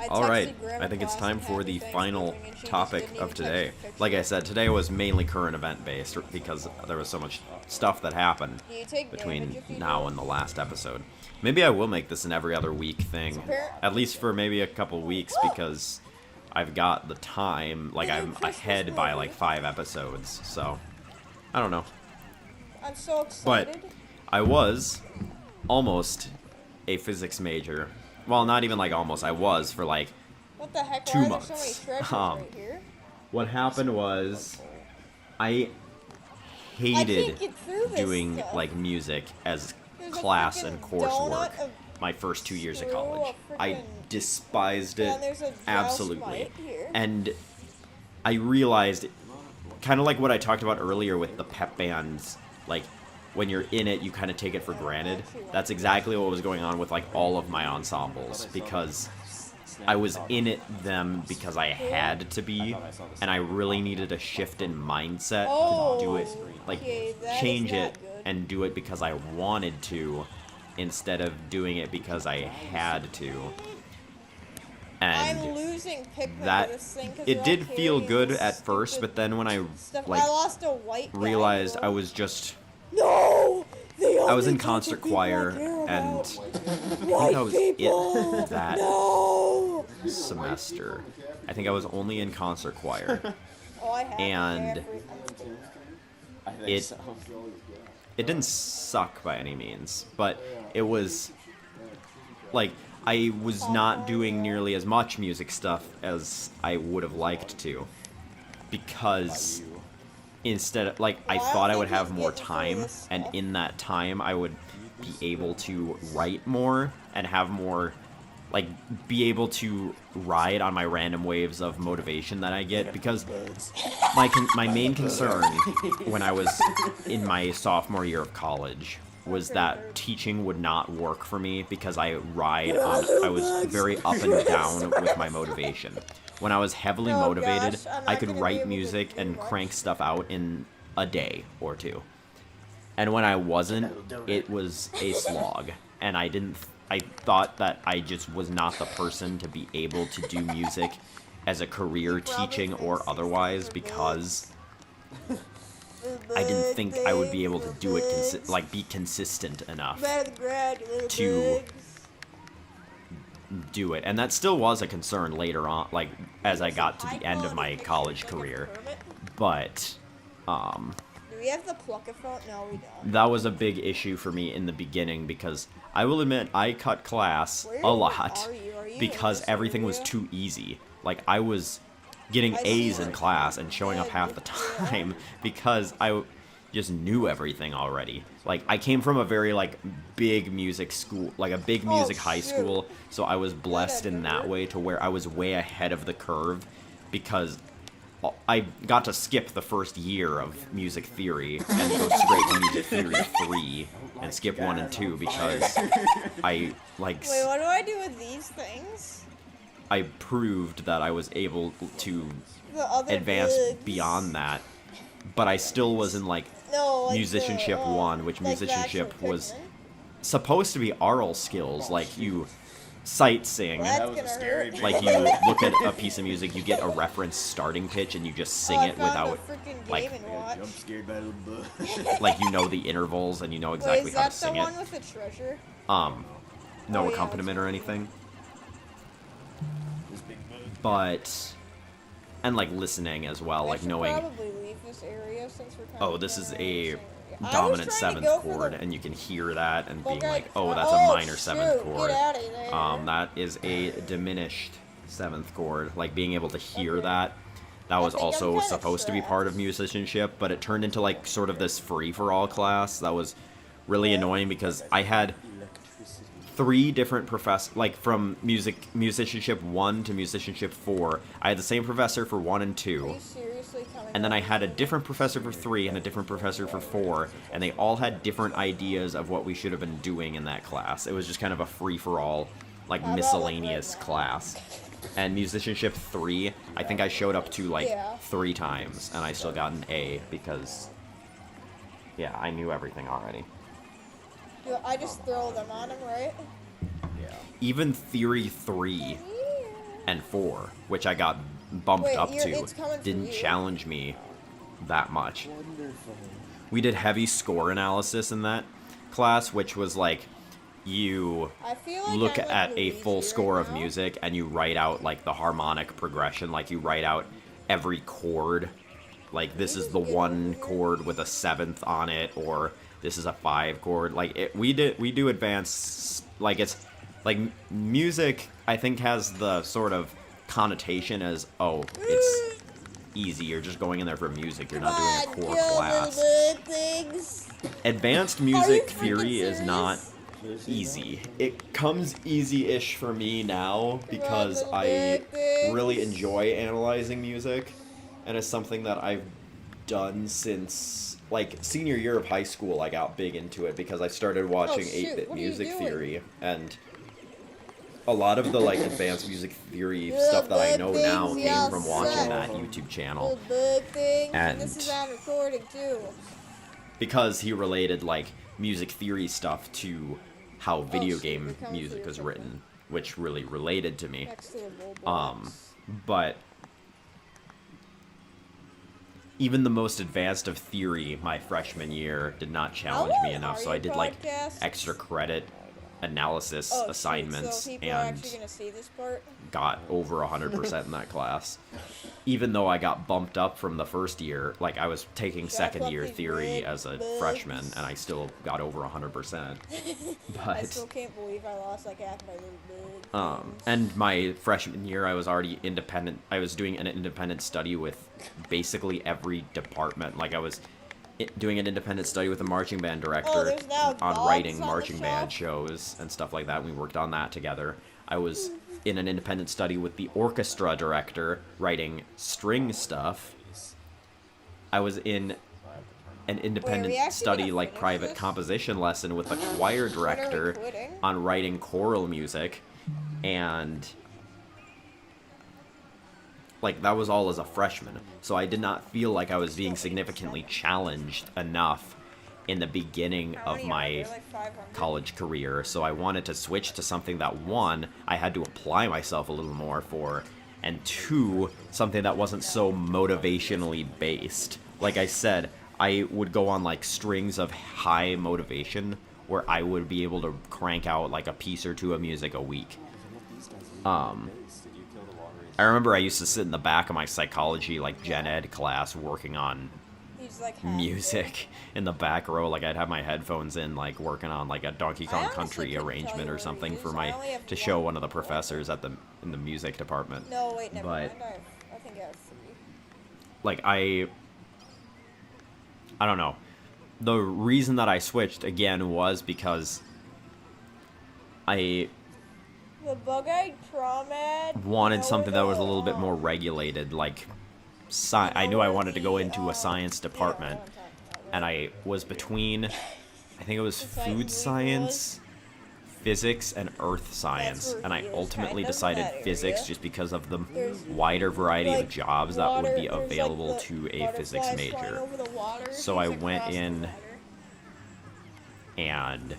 I All texted right, Grandma I think it's Claus time and for the Happy final Thanksgiving, and she just topic didn't of even today. text a picture. Like I said, today was mainly current event based because there was so much stuff that happened Do you take between damage if you now do it? and the last episode. Maybe I will make this an every other week thing, at least for maybe a couple weeks, because I've got the time. Like I'm ahead by like 5 episodes, so I don't know. I'm so But excited. I was almost a physics major. Well, not even like almost. I was for like What the heck? 2 Why are there so many months. treasures Um, right here? What happened was I I can't hated get through this doing stuff. like music as There's a class and freaking coursework donut, my first 2 years of screw, a college. I freaking- despised Yeah, it and there's a absolutely. Mite here. And I realized, kind of like what I talked about earlier with the pep bands, like when you're in it, you kind of take it for granted. That's exactly what was going on with like all of my ensembles, because I was in them because I had to be, and I really needed a shift in mindset to do it, like okay, that change is not it good. and do it because I wanted to, instead of doing it because I had to. I'm And losing Pikmin that to this thing 'cause it they're did all feel carrying good this at first, stupid but then when I stuff. like I lost a white guy, realized though. I was just No! The I was in only concert type of people I choir, care and about. I think White I was people! it that No! semester. I think I was only in concert choir. Oh, I have And everything. I think It- so. It didn't suck by any means, but it was like I was not doing nearly as much music stuff as I would have liked to, because instead of, like, I Well, I thought don't I would think have he's more getting through time, this and stuff. in that time I would be able to write more and have more, like, be able to ride on my random waves of motivation that I get, because my main concern when I was in my sophomore year of college was that teaching would not work for me because I was very up and down with my motivation. When I was heavily Oh, motivated, gosh, I'm I not could gonna be write able to music do and much. crank stuff out in a day or 2. And when I wasn't, it was a slog. And I thought that I just was not the person to be able to do music as a career, teaching or otherwise, because I didn't think I would be able to do it, be consistent enough to do it. And that still was a concern later on, like, as I got to the end of my college career. But, do we have the plucker phone? No, we don't. that was a big issue for me in the beginning, because I will admit I cut class a lot Are you because in this everything was area? too easy. Like, I was getting A's in class and showing up half the time because I just knew everything already. Like, I came from a very, like, big music school, like a big music high school, so I was blessed in that way to where I was way ahead of the curve, because I got to skip the first year of music theory and go straight to music theory 3 and skip 1 and 2 because I, like, Wait, what do I do with these things? I proved that I was able to The other advance bugs. beyond that, but I still was in, like, No, like musicianship the, 1, which like the musicianship actual was Pikmin. supposed to be aural skills, like you sight sing, That's That was a gonna scary hurt. like you look at a piece of music, you get a reference starting pitch, and you just sing I it found without, a freaking like- Game and I got Watch. jump scared by a little bush. like, you know the intervals and you know Wait, exactly is how to that the sing one it. with the treasure? No Oh, yeah, accompaniment it's or anything, This big bug. but and like listening as well, I like should knowing. probably leave this area since we're kind Oh, of this is going a in the same area. I was dominant trying to 7th go for chord, the- and you can hear that and being Okay. like, oh, that's a minor 7th shoot, chord. Get out of there. That is a diminished 7th chord. Like, being able to hear Okay. that was think I'm also kinda supposed to be part of trapped. musicianship, but it turned into, like, sort of this free-for-all class that was really annoying because I had Electricity. 3 different professors, like, from musicianship 1 to musicianship 4. I had the same professor for 1 and 2. Are you seriously coming And then I over had a here? different professor for 3 and a different professor for 4, and they all had different ideas of what we should have been doing in that class. It was just kind of a free-for-all, like, How about miscellaneous like right now? class. And musicianship 3, I think I showed up to, like, Yeah. 3 times, and I still got an A because, yeah, I knew everything already. Do I just throw them on him, right? Yeah. Even Theory 3 and 4, which I got bumped Wait, up to, it's coming for didn't you. challenge me that much. Wonderful. We did heavy score analysis in that class, which was like you I feel like look I'm like at a Luigi full right score of now. music and you write out like the harmonic progression, like you write out every chord. Like, this is the Get over 1 here. chord with a 7th on it, or this is a 5 chord. Like, we do advance, like, it's like music, I think, has the sort of connotation as, oh, it's easy, you're just going in there for music, you're not doing a core class. Things. Advanced Are you music freaking theory is not Serious? easy. It comes easy-ish for me now because little I bit things. really enjoy analyzing music, and it's something that I've done since, like, senior year of high school. I got big into it because I started watching shoot, 8-bit what are you music doing? theory, and a lot of the, like, advanced music theory stuff that I know now things, came from yeah, watching son. that YouTube channel. Little bug things. And- This is on recording too. Because he related, like, music theory stuff to how video shoot, game we're coming music for your was picture. written, which really related to me. Next to the Roblox. But even the most advanced of theory my freshman year did not challenge me long enough, are so I your did, like, podcasts? extra credit analysis Oh, shoot, assignments so people are and actually gonna see this part. got over 100% in that class. Even though I got bumped up from the first year, like, I was taking Shut second up, year these theory big as a bugs. freshman, and I still got over 100%. I But still can't believe I lost like half my little bug. things. and my freshman year, I was already independent. I was doing an independent study with basically every department. Like, I was doing an independent study with a marching band director there's now on dogs writing on the marching band shelf? shows and stuff like that. We worked on that together. I was in an independent study with the orchestra director writing string stuff. I was in an independent actually study, gonna like, finish private this? composition lesson with the choir director quitting? on writing choral music, and like, that was all as a freshman, so I did not feel like I was being significantly challenged enough in the beginning How of many are my there? Like 500? college career, so I wanted to switch to something that, one, I had to apply myself a little more for, and 2, something that wasn't so motivationally based. Like I said, I would go on like strings of high motivation where I would be able to crank out like a piece or 2 of music a week. I remember I used to sit in the back of my psychology, like gen ed class, working on He's like music in the back row. Like I'd have my headphones in, like working on like a Donkey Kong honestly Country couldn't tell arrangement you or what something it for is. my I only have to show one one of the professors at the in the music department. No, wait, never But- mind. I think I have 3. Like I don't know. The reason that I switched again was because I The bug-eyed prom ad. wanted something that was a little bit more regulated. Like, I knew I wanted to go into a science department, and I was between, I think it was food science, physics, and earth science, where and I he is, ultimately kind of, decided that area. physics just because of the There's, wider variety of like, jobs that would be water- there's, like, available the to a physics butterflies flying major. over the water. So He's I went across the in- water. And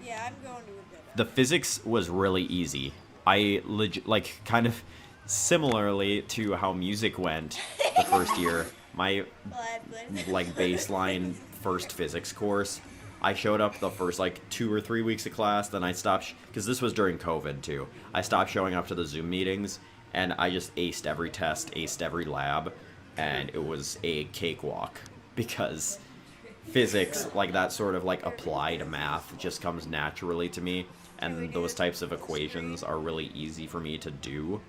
Yeah, I'm going to a good the physics was really easy. I like kind of similarly to how music went the first year. My like baseline first physics course, I showed up the first like 2 or 3 weeks of class, then I stopped because this was during COVID too. I stopped showing up to the Zoom meetings, and I just aced every test, aced every lab, and it was a cakewalk because physics, like that sort of like applied math, just comes naturally to me, and those types of equations are really easy for me to do.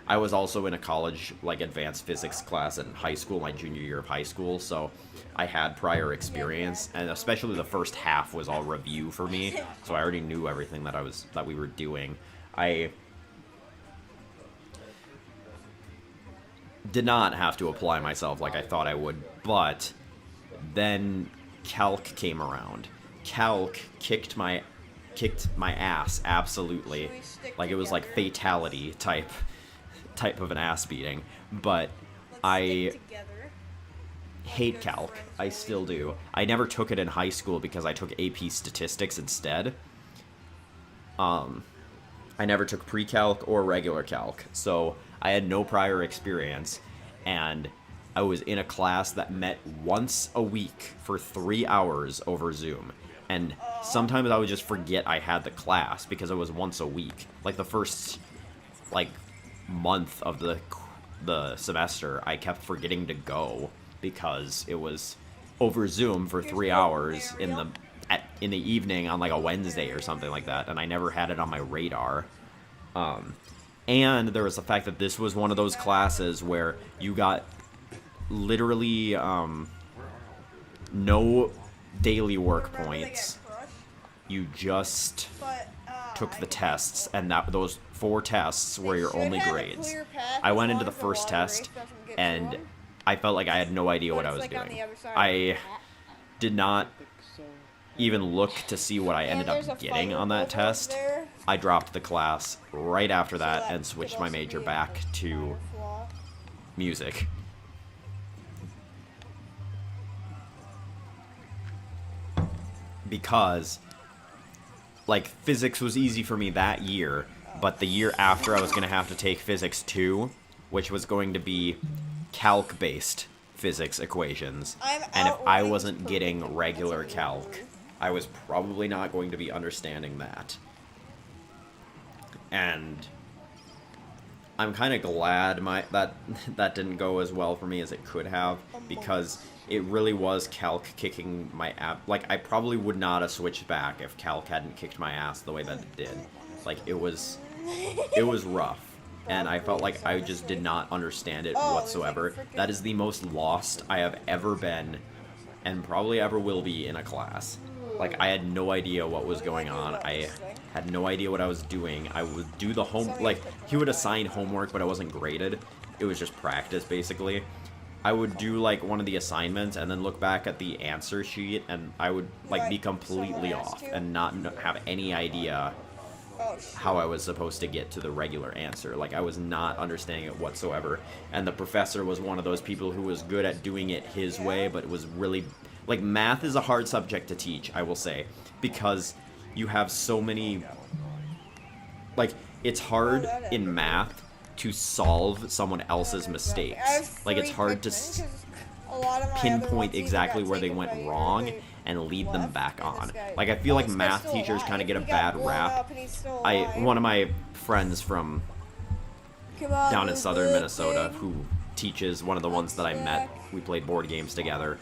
I was also in a college like advanced physics class in high school, my junior year of high school, so I had prior experience, and especially the first half was all review for me, so I already knew everything that we were doing. I did not have to apply myself like I thought I would, but then calc came around. Calc kicked my ass absolutely. Like it was like fatality type of an ass beating. But I hate calc. I still do. I never took it in high school because I took AP statistics instead. I never took pre-calc or regular calc, so I had no prior experience, and I was in a class that met once a week for 3 hours over Zoom. And sometimes I would just forget I had the class because it was once a week. Like the first like month of the semester, I kept forgetting to go because it was over Zoom for 3 hours in the evening on like a Wednesday or something like that, and I never had it on my radar. And there was the fact that this was one of those classes where you got literally no daily work points. You just took the tests, and those 4 tests were your only grades. I went into the first test, and I felt like I had no idea what I was doing. I did not even look to see what I ended up getting on that test. I dropped the class right after that and switched my major back to music. Because, like, physics was easy for me that year, but the year after I was going to have to take Physics 2, which was going to be calc-based physics equations. And if I wasn't getting regular calc, I was probably not going to be understanding that. And I'm kind of glad that didn't go as well for me as it could have, because it really was calc kicking my ass. Like, I probably would not have switched back if calc hadn't kicked my ass the way that it did. Like, it was rough. And I felt like I just did not understand it whatsoever. That is the most lost I have ever been, and probably ever will be in a class. Like, I had no idea what was going on. I had no idea what I was doing. I would do the like, he would assign homework, but it wasn't graded. It was just practice, basically. I would do, like, one of the assignments and then look back at the answer sheet, and I would, like, be completely off and not have any idea how I was supposed to get to the regular answer. Like, I was not understanding it whatsoever. And the professor was one of those people who was good at doing it his way, but it was really... Like, math is a hard subject to teach, I will say, because you have so many... Like, it's hard in math to solve someone else's mistakes. I have Like, it's 3 hard to Pikmin, 'cause a lot of my other pinpoint ones either exactly got where they taken went by wrong either and lead them left, back and on. this guy- Like, I feel like this guy's math still teachers alive. kind of get a He got bad blown rap. up and he's still alive. One of my friends from Come on, down in you southern good Minnesota thing. who teaches one of the ones that I met. We played board games together.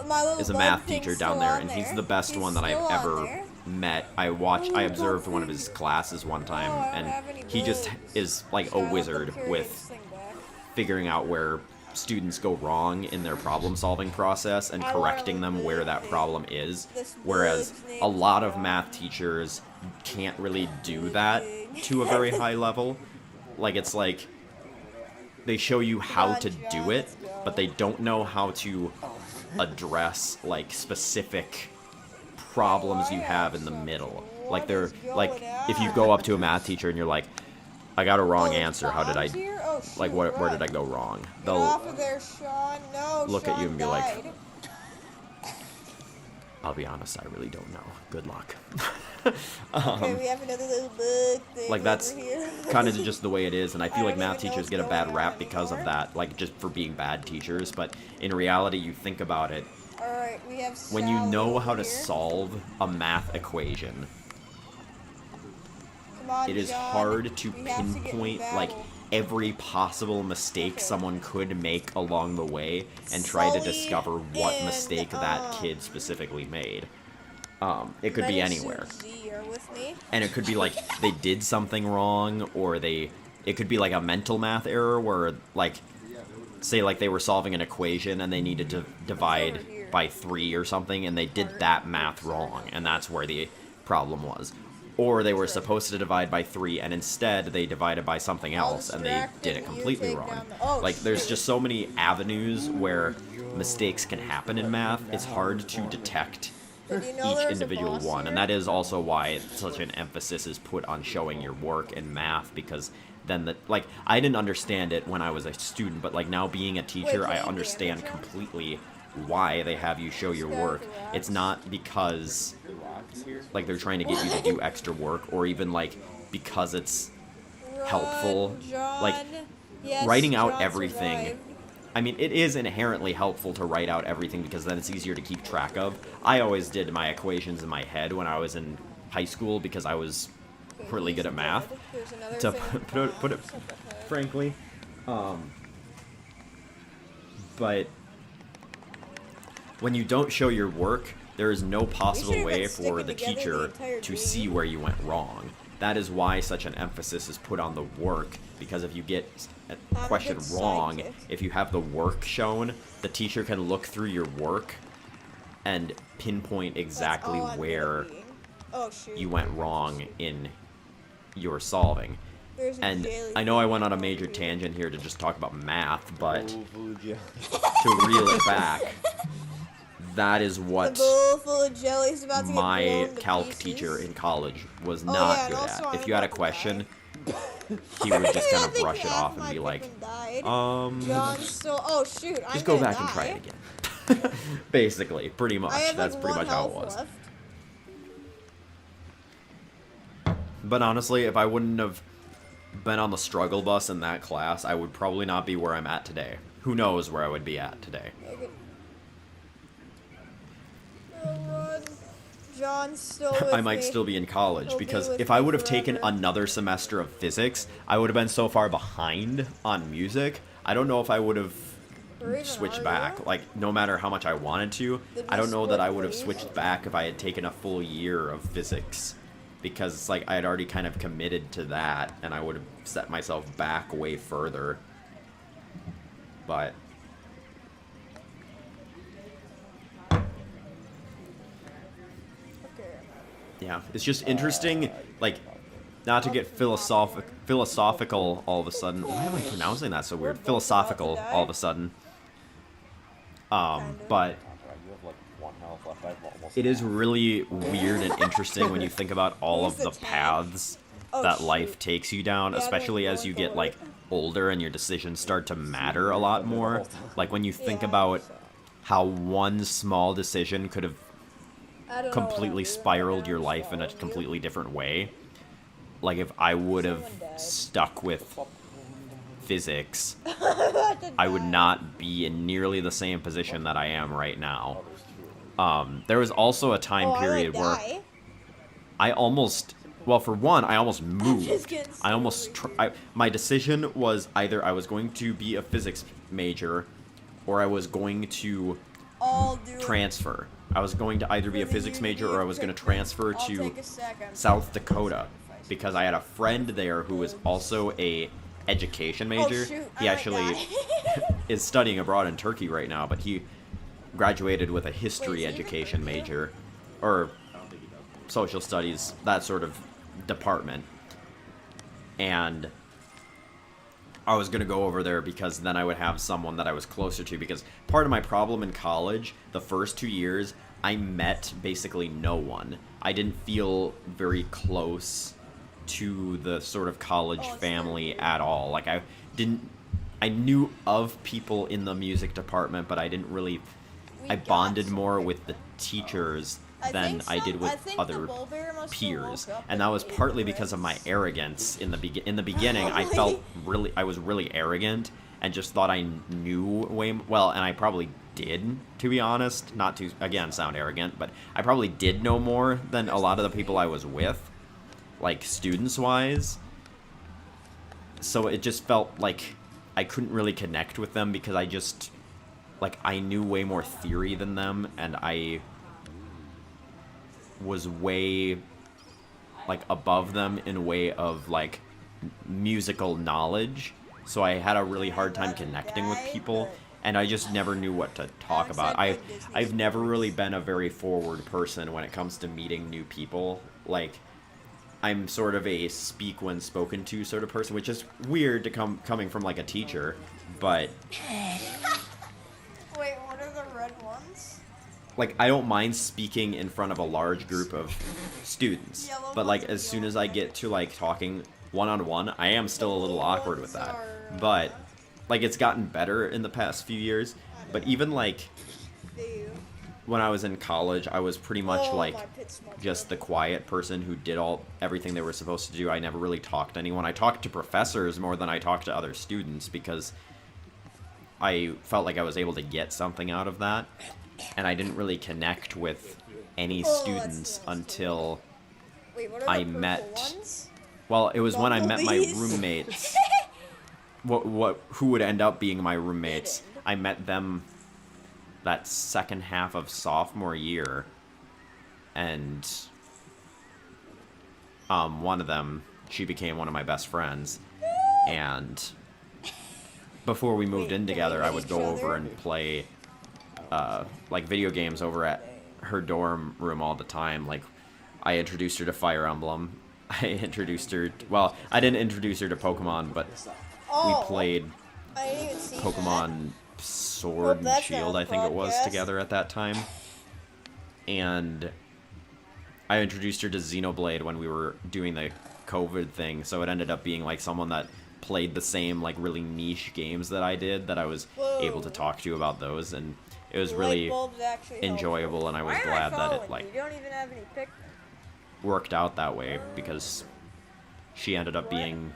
My little Is a bug math thing's teacher down still there, on and he's there. the best He's one that I've still on ever there. met. I observed one of his classes one time, Oh, I don't and have any he just bugs. is like Should I a let them wizard carry with this thing back? figuring out where students go wrong in their problem solving process and I wanna correcting them look where good. that problem is. This Whereas bug's a name's lot of John. math teachers can't really do that to a very high level. Like, it's like they show you how on, to John, do it, let's go. but they don't know how to address like specific problems you have in the middle. Like, they're like, if you go up to a math teacher and you're like, I got a wrong Oh, answer, how did I, Tom's here? Oh, shoot, like, where did I run. go wrong? Get They'll off of there, Sean. No, look at you Sean and be like, died. I'll be honest, I really don't know. Good luck. Okay, we have another little bug thing Like, that's over here. kind of just the way it is, and I feel I like don't math even know teachers what's get a going bad on rap because of anymore. that, like, just for being bad teachers, but in reality, you think about it, Alright, we have when you Sally know how over to here. solve a math equation, Come on, it is John. hard to We have to get in pinpoint, like, battle. every possible mistake someone could make along the way and try to Sully discover what and, mistake that kid specifically made. It could be Menace anywhere. and Z are with me. And it could be like they did something wrong, or it could be like a mental math error where, like, say like they were solving an equation and they needed to divide over here. by 3 or something, and they did that math wrong, and that's where the problem was. Or they were supposed to divide by 3 and instead they divided by something I'll else and they distract did him, it you completely take wrong. down the- oh, Like, there's shoot. just so many avenues where mistakes can happen in math. It's hard to detect Did you know each there's a individual boss one, and here? that is also why such an emphasis is put on showing your work in math, because then like, I didn't understand it when I was a student, but like now being a teacher, Wait, I can you understand damage him? completely why they have you show your Just go work. with the It's rocks. not because The rocks here. like they're trying to get you to do extra work, or even like because it's helpful. Run, John. Like, Yes, writing out John everything. survived. I mean, it is inherently helpful to write out everything because then it's easier to keep track of. I always did my equations in my head when I was in high school because I was Okay, really he's good at math. dead. There's another To thing put it up ahead. frankly. But when you don't show your work, there is no possible should've way been for sticking the together the teacher entire to game. see where you went wrong. That is why such an emphasis is put on the work, because if you get a I'm a question good wrong, sidekick. if you have the work shown, the teacher can look through your work and pinpoint That's exactly all I'm good at where being. Oh, shoot. you went wrong in your solving. There's a And jelly I know I thing went on a over major here. tangent here to just talk about math, but Ooh, food, yeah. to reel it back, that is The what bowl full of jelly is about to get my blown to calc pieces. teacher in college was Oh, not yeah, and good also at. I'm If you had a about to question, die. he would just kind I of think brush it half off and my be like, Pikmin died. John still. Oh shoot! I'm just go gonna back and try die. it again. Basically, pretty much. I have That's like pretty one much how it health was. left. But honestly, if I wouldn't have been on the struggle bus in that class, I would probably not be where I'm at today. Who knows where I would be at today. I could- Oh, run. John's still with I might me. still be in college, He'll be because with if I me would have taken forever. another semester of physics, I would have been so far behind on music. I don't know if I would have Or even switched Aria. back. Like, no matter how much I wanted to, Did I we don't know that split I would have ways? switched back if I had taken a full year of physics. Because it's like I had already kind of committed to that, and I would have set myself back way further. But Okay. yeah, it's just interesting, like, not to get philosophical all of a sudden. Why am I pronouncing that so weird? We're both Philosophical about to die. all of a sudden. But Alright, you have like 1 health left. I have almost it is half. really weird and interesting when you think about all Who's of the the tank? paths Oh, that shoot. life takes you down, Yeah, especially they're as you going get, like, forward. older and your decisions start to matter a lot more. Like, when you think Yeah, about so- how one small decision could have I don't know what I'm completely doing spiraled right your now, life in a following you. completely different way. like if I would have Someone died. stuck with physics, About to I would die. not be in nearly the same position that I am right now. There was also a time Oh, period I would where die. I almost, well, for one, I almost moved. just getting I almost, slowly. my decision was either I was going to be a physics major, or I was going to I'll do it. transfer. I was going to either be a For the physics unity major or I of was going to Pikmin, transfer I'll to take a sec, I'm South taking Dakota sacrifice. because I had a friend there who was also a education major. Oh, shoot, He I might actually die. is studying abroad in Turkey right now, but he graduated with a Wait, history is he even education Turkey? major, or I don't think he does. social studies, that sort of department. And I was going to go over there because then I would have someone that I was closer to, because part of my problem in college, the first 2 years, I met basically no one. I didn't feel very close to the sort of college Oh, it's family not- at all. Like I knew of people in the music department, but I didn't really, We I got bonded some- more with the teachers than I did with think other the Bulber must have peers, woke up and that was ate partly because of my grapes. arrogance in the beginning. I felt I was really arrogant and just thought I knew well, and I probably did, to be honest. Not to again sound arrogant, but I probably did know more than a lot of the people I was with, like students wise. So it just felt like I couldn't really connect with them because I just, like, I knew way more theory than them, and I was way, like, above them in a way of, like, musical knowledge. So I had a really hard time connecting with people, and I just never knew what to talk about. I've never really been a very forward person when it comes to meeting new people. Like, I'm sort of a speak when spoken to sort of person, which is weird to coming from, like, a teacher, but Wait, what are the red ones? like, I don't mind speaking in front of a large group of students, Yellow but like ones are as soon as yellow I get to like talking one-on-one, I am still a little Blue awkward with ones that. are, But like, it's gotten better in the past few years, but even like Ew. when I was in college, I was pretty much Oh, like my pit smelled just the good. quiet person who did everything they were supposed to do. I never really talked to anyone. I talked to professors more than I talked to other students because I felt like I was able to get something out of that, and I didn't really connect with any Oh, that's students nice. until, Wait, what are I the purple met- ones? well, it was when I met my Bumblebees. roommates. Who would end up being my roommates? Didn't. I met them that second half of sophomore year, and one of them, she became one of my best friends, and before we moved Wait, in they together, I hate would each go over other? and play like video games over at her dorm room all the time. Like, I introduced her to Fire Emblem. I introduced her well, I didn't introduce her to Pokemon, but Oh, we played I didn't even see Pokemon Sword and that's Shield, not a I think it was, podcast. together at that time. And I introduced her to Xenoblade when we were doing the COVID thing, so it ended up being like someone that played the same like really niche games that I did, that I was able to Whoa. talk to about those, and it was Light really bulbs actually help. enjoyable, and I was Why am glad that following it like you? You don't even have any pick. worked out that way, because she ended up being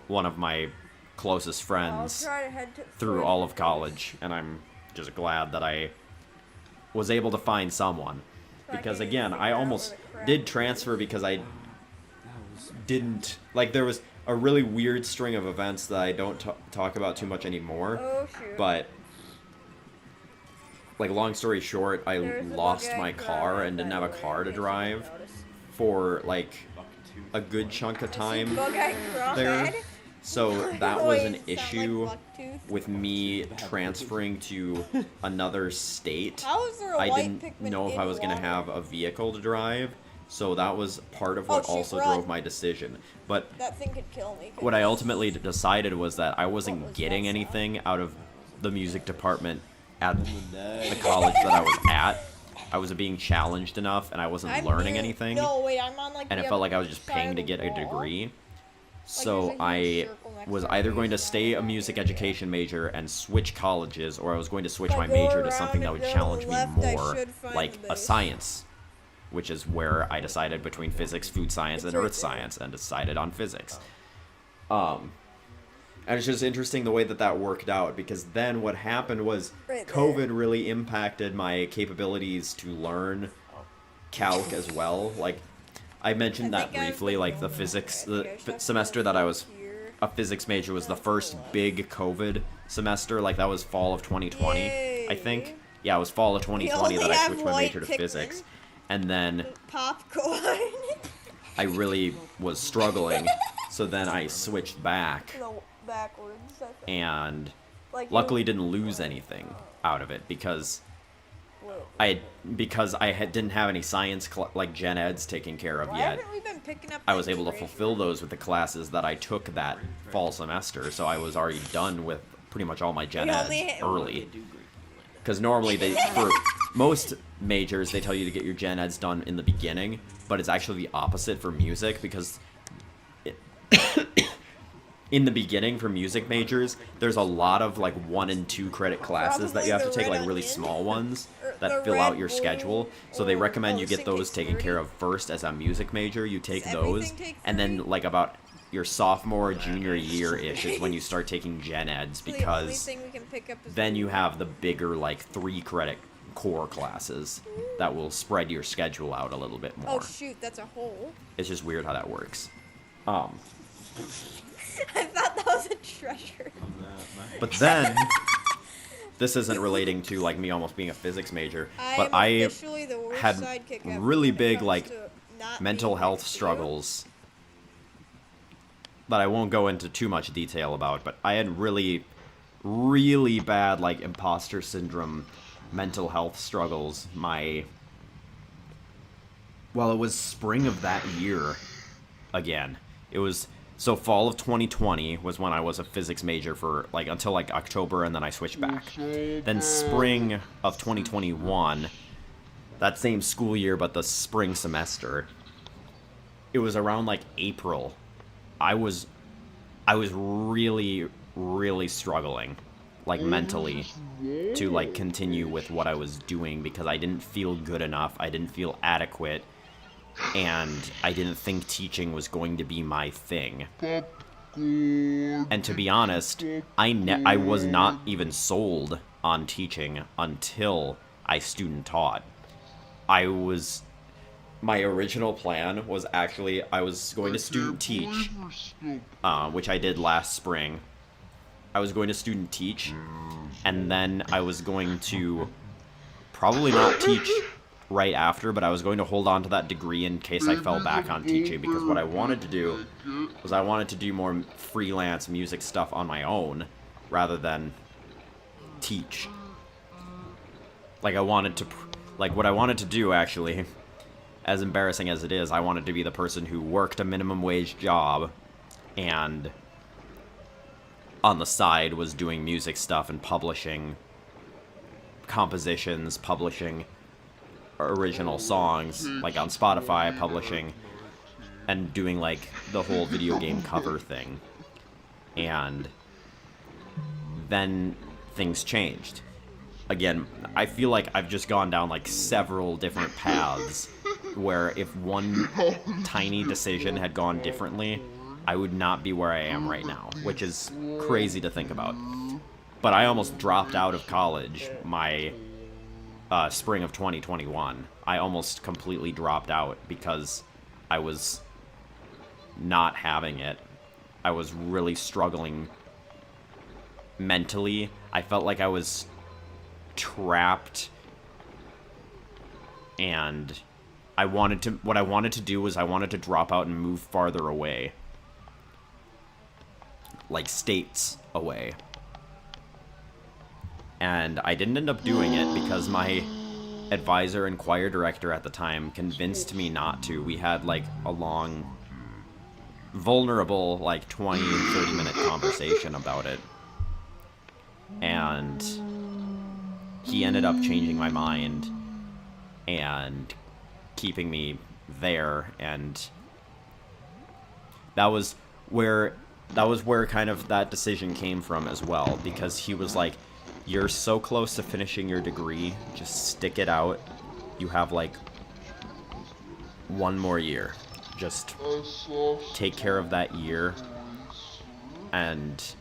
one of my closest I'll friends try to head to through all of college, and I'm just glad that I was able to find someone. Because can't again, even I figure out almost where the crap did is. transfer because I didn't, like, there was a really weird string of events that I don't talk about too much anymore, Oh shoot. but like, long story short, I There's a lost bug my egg car that and didn't have a I car to noticed. drive for like a good chunk of time Bug-eyed there. Crawhead? So that was an Wait, sound like issue Bucktooth? with me transferring to another state. How is there a I white didn't Pikmin know if in I was going to water? have a vehicle to drive, so that was part of Oh, what shoot, also run. drove my decision. But That thing could kill me. what I ultimately decided was that I What wasn't was getting that sound? anything out of the music department at the college that I was at. I wasn't being challenged enough, and I wasn't I'm learning near- anything, No, wait, I'm on like and the it felt like I other was just side paying of to the get a wall. degree. there's So a huge I circle next was to either our going to face stay a around music it. education major and switch colleges, or I was going to switch If I my go major to around something that and would go to challenge the me left, I more, should find like the a base. science which is where I decided between physics, food science, and It's right earth there. science, and decided on physics. And it's just interesting the way that worked out, because then what happened was Right there. COVID really impacted my capabilities to learn calc as well. Like, I mentioned that think I was briefly, the like the only physics, one. the I think I semester that I was here. a physics major was the first big COVID semester. Like, that was fall of 2020, I think. Yay. Yeah, it was fall of 2020 that only I have switched my white major to Pikmin. physics. And then Popcorn. I really was struggling, so then I switched back, No, backwards. I think. and Like luckily didn't lose anything out of it, because Wait, didn't have any science like gen eds taken care of why yet. haven't we been picking up? I was things able to right fulfill those with the classes that I took that fall semester, so I was already done with pretty much all my gen We eds only- early. Because normally for most majors, they tell you to get your gen eds done in the beginning, but it's actually the opposite for music, because in the beginning for music majors, there's a lot of like 1 and 2 credit classes that you have to Probably take, the like really red small ones the that fill red, out your blue, schedule. So they or recommend you blue get those taken care dexterity. of first as a music major. You take Does those, everything take and then 3? like about your sophomore or junior year-ish is when you start taking gen eds, The only because thing we can pick up is then you have the bigger like 3 credit core classes that will spread your schedule out a little bit more. Oh shoot, that's a hole. It's just weird how that works. I thought that was a treasure. But then this isn't relating to like me almost being a physics major, but I officially the worst had sidekick ever really when it big comes like to not mental being health next to you. struggles that I won't go into too much detail about, but I had really bad like imposter syndrome mental health struggles it was spring of that year again. It was so fall of 2020 was when I was a physics major for like until like October, and then I switched back. Then spring of 2021, that same school year but the spring semester, it was around like April, I was really struggling like mentally to like continue with what I was doing, because I didn't feel good enough, I didn't feel adequate, and I didn't think teaching was going to be my thing. And to be honest, I was not even sold on teaching until I student taught. My original plan was actually I was going to student teach, which I did last spring. I was going to student teach, and then I was going to probably not teach right after, but I was going to hold on to that degree in case I fell back on teaching, because what I wanted to do was I wanted to do more freelance music stuff on my own rather than teach. Like what I wanted to do, actually, as embarrassing as it is, I wanted to be the person who worked a minimum wage job and on the side was doing music stuff and publishing compositions, publishing original songs, like on Spotify, publishing and doing like the whole video game cover thing. And then things changed. Again, I feel like I've just gone down like several different paths where if one tiny decision had gone differently, I would not be where I am right now, which is crazy to think about. But I almost dropped out of college my spring of 2021. I almost completely dropped out because I was not having it. I was really struggling mentally. I felt like I was trapped, and what I wanted to do was I wanted to drop out and move farther away. Like states away. And I didn't end up doing it because my advisor and choir director at the time convinced me not to. We had like a long, vulnerable, like 20 and 30 minute conversation about it. And he ended up changing my mind and keeping me there, and that was where kind of that decision came from as well, because he was like, you're so close to finishing your degree, just stick it out. You have like one more year. Just take care of that year, and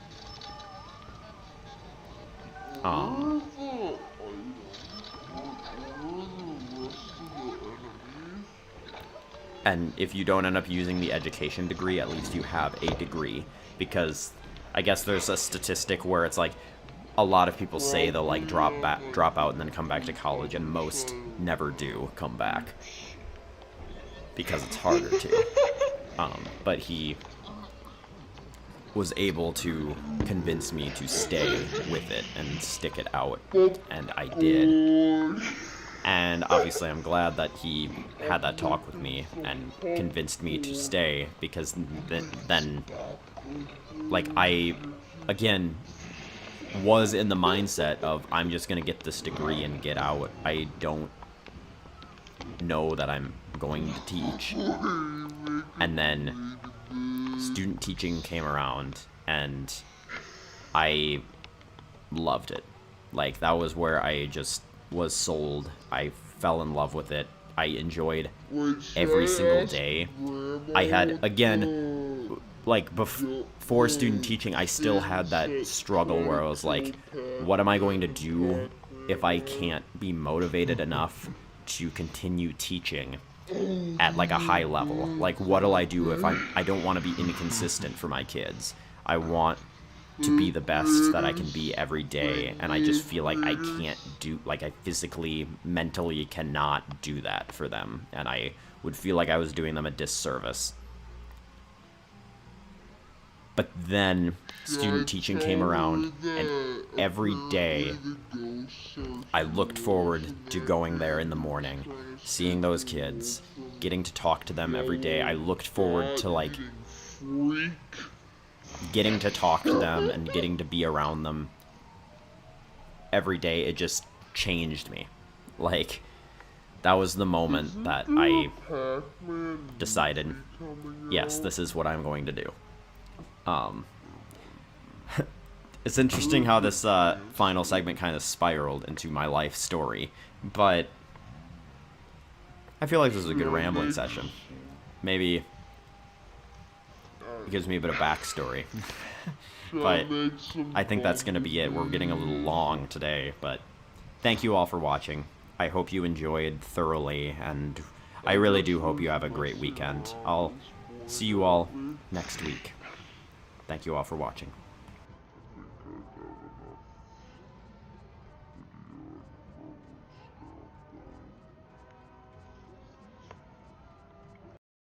and if you don't end up using the education degree, at least you have a degree, because I guess there's a statistic where it's like a lot of people say they'll like drop out and then come back to college, and most never do come back because it's harder to. But he was able to convince me to stay with it and stick it out, and I did. And obviously I'm glad that he had that talk with me and convinced me to stay, because then, like, I, again, was in the mindset of, I'm just gonna get this degree and get out. I don't know that I'm going to teach. And then student teaching came around, and I loved it. Like, that was where I just was sold. I fell in love with it. I enjoyed every single day. I had, again, like, before student teaching, I still had that struggle where I was like, what am I going to do if I can't be motivated enough to continue teaching at, like, a high level? Like, what'll I do if I don't want to be inconsistent for my kids? I want to be the best that I can be every day, and I just feel like I can't do, like, I physically, mentally cannot do that for them, and I would feel like I was doing them a disservice. But then student teaching came around, and every day I looked forward to going there in the morning, seeing those kids, getting to talk to them every day. I looked forward to, like, getting to talk to them and getting to be around them every day. It just changed me. Like, that was the moment that I decided, yes, this is what I'm going to do. It's interesting how this final segment kind of spiraled into my life story, but I feel like this was a good rambling session. Maybe it gives me a bit of backstory. But I think that's going to be it. We're getting a little long today, but thank you all for watching. I hope you enjoyed thoroughly, and I really do hope you have a great weekend. I'll see you all next week. Thank you all for watching.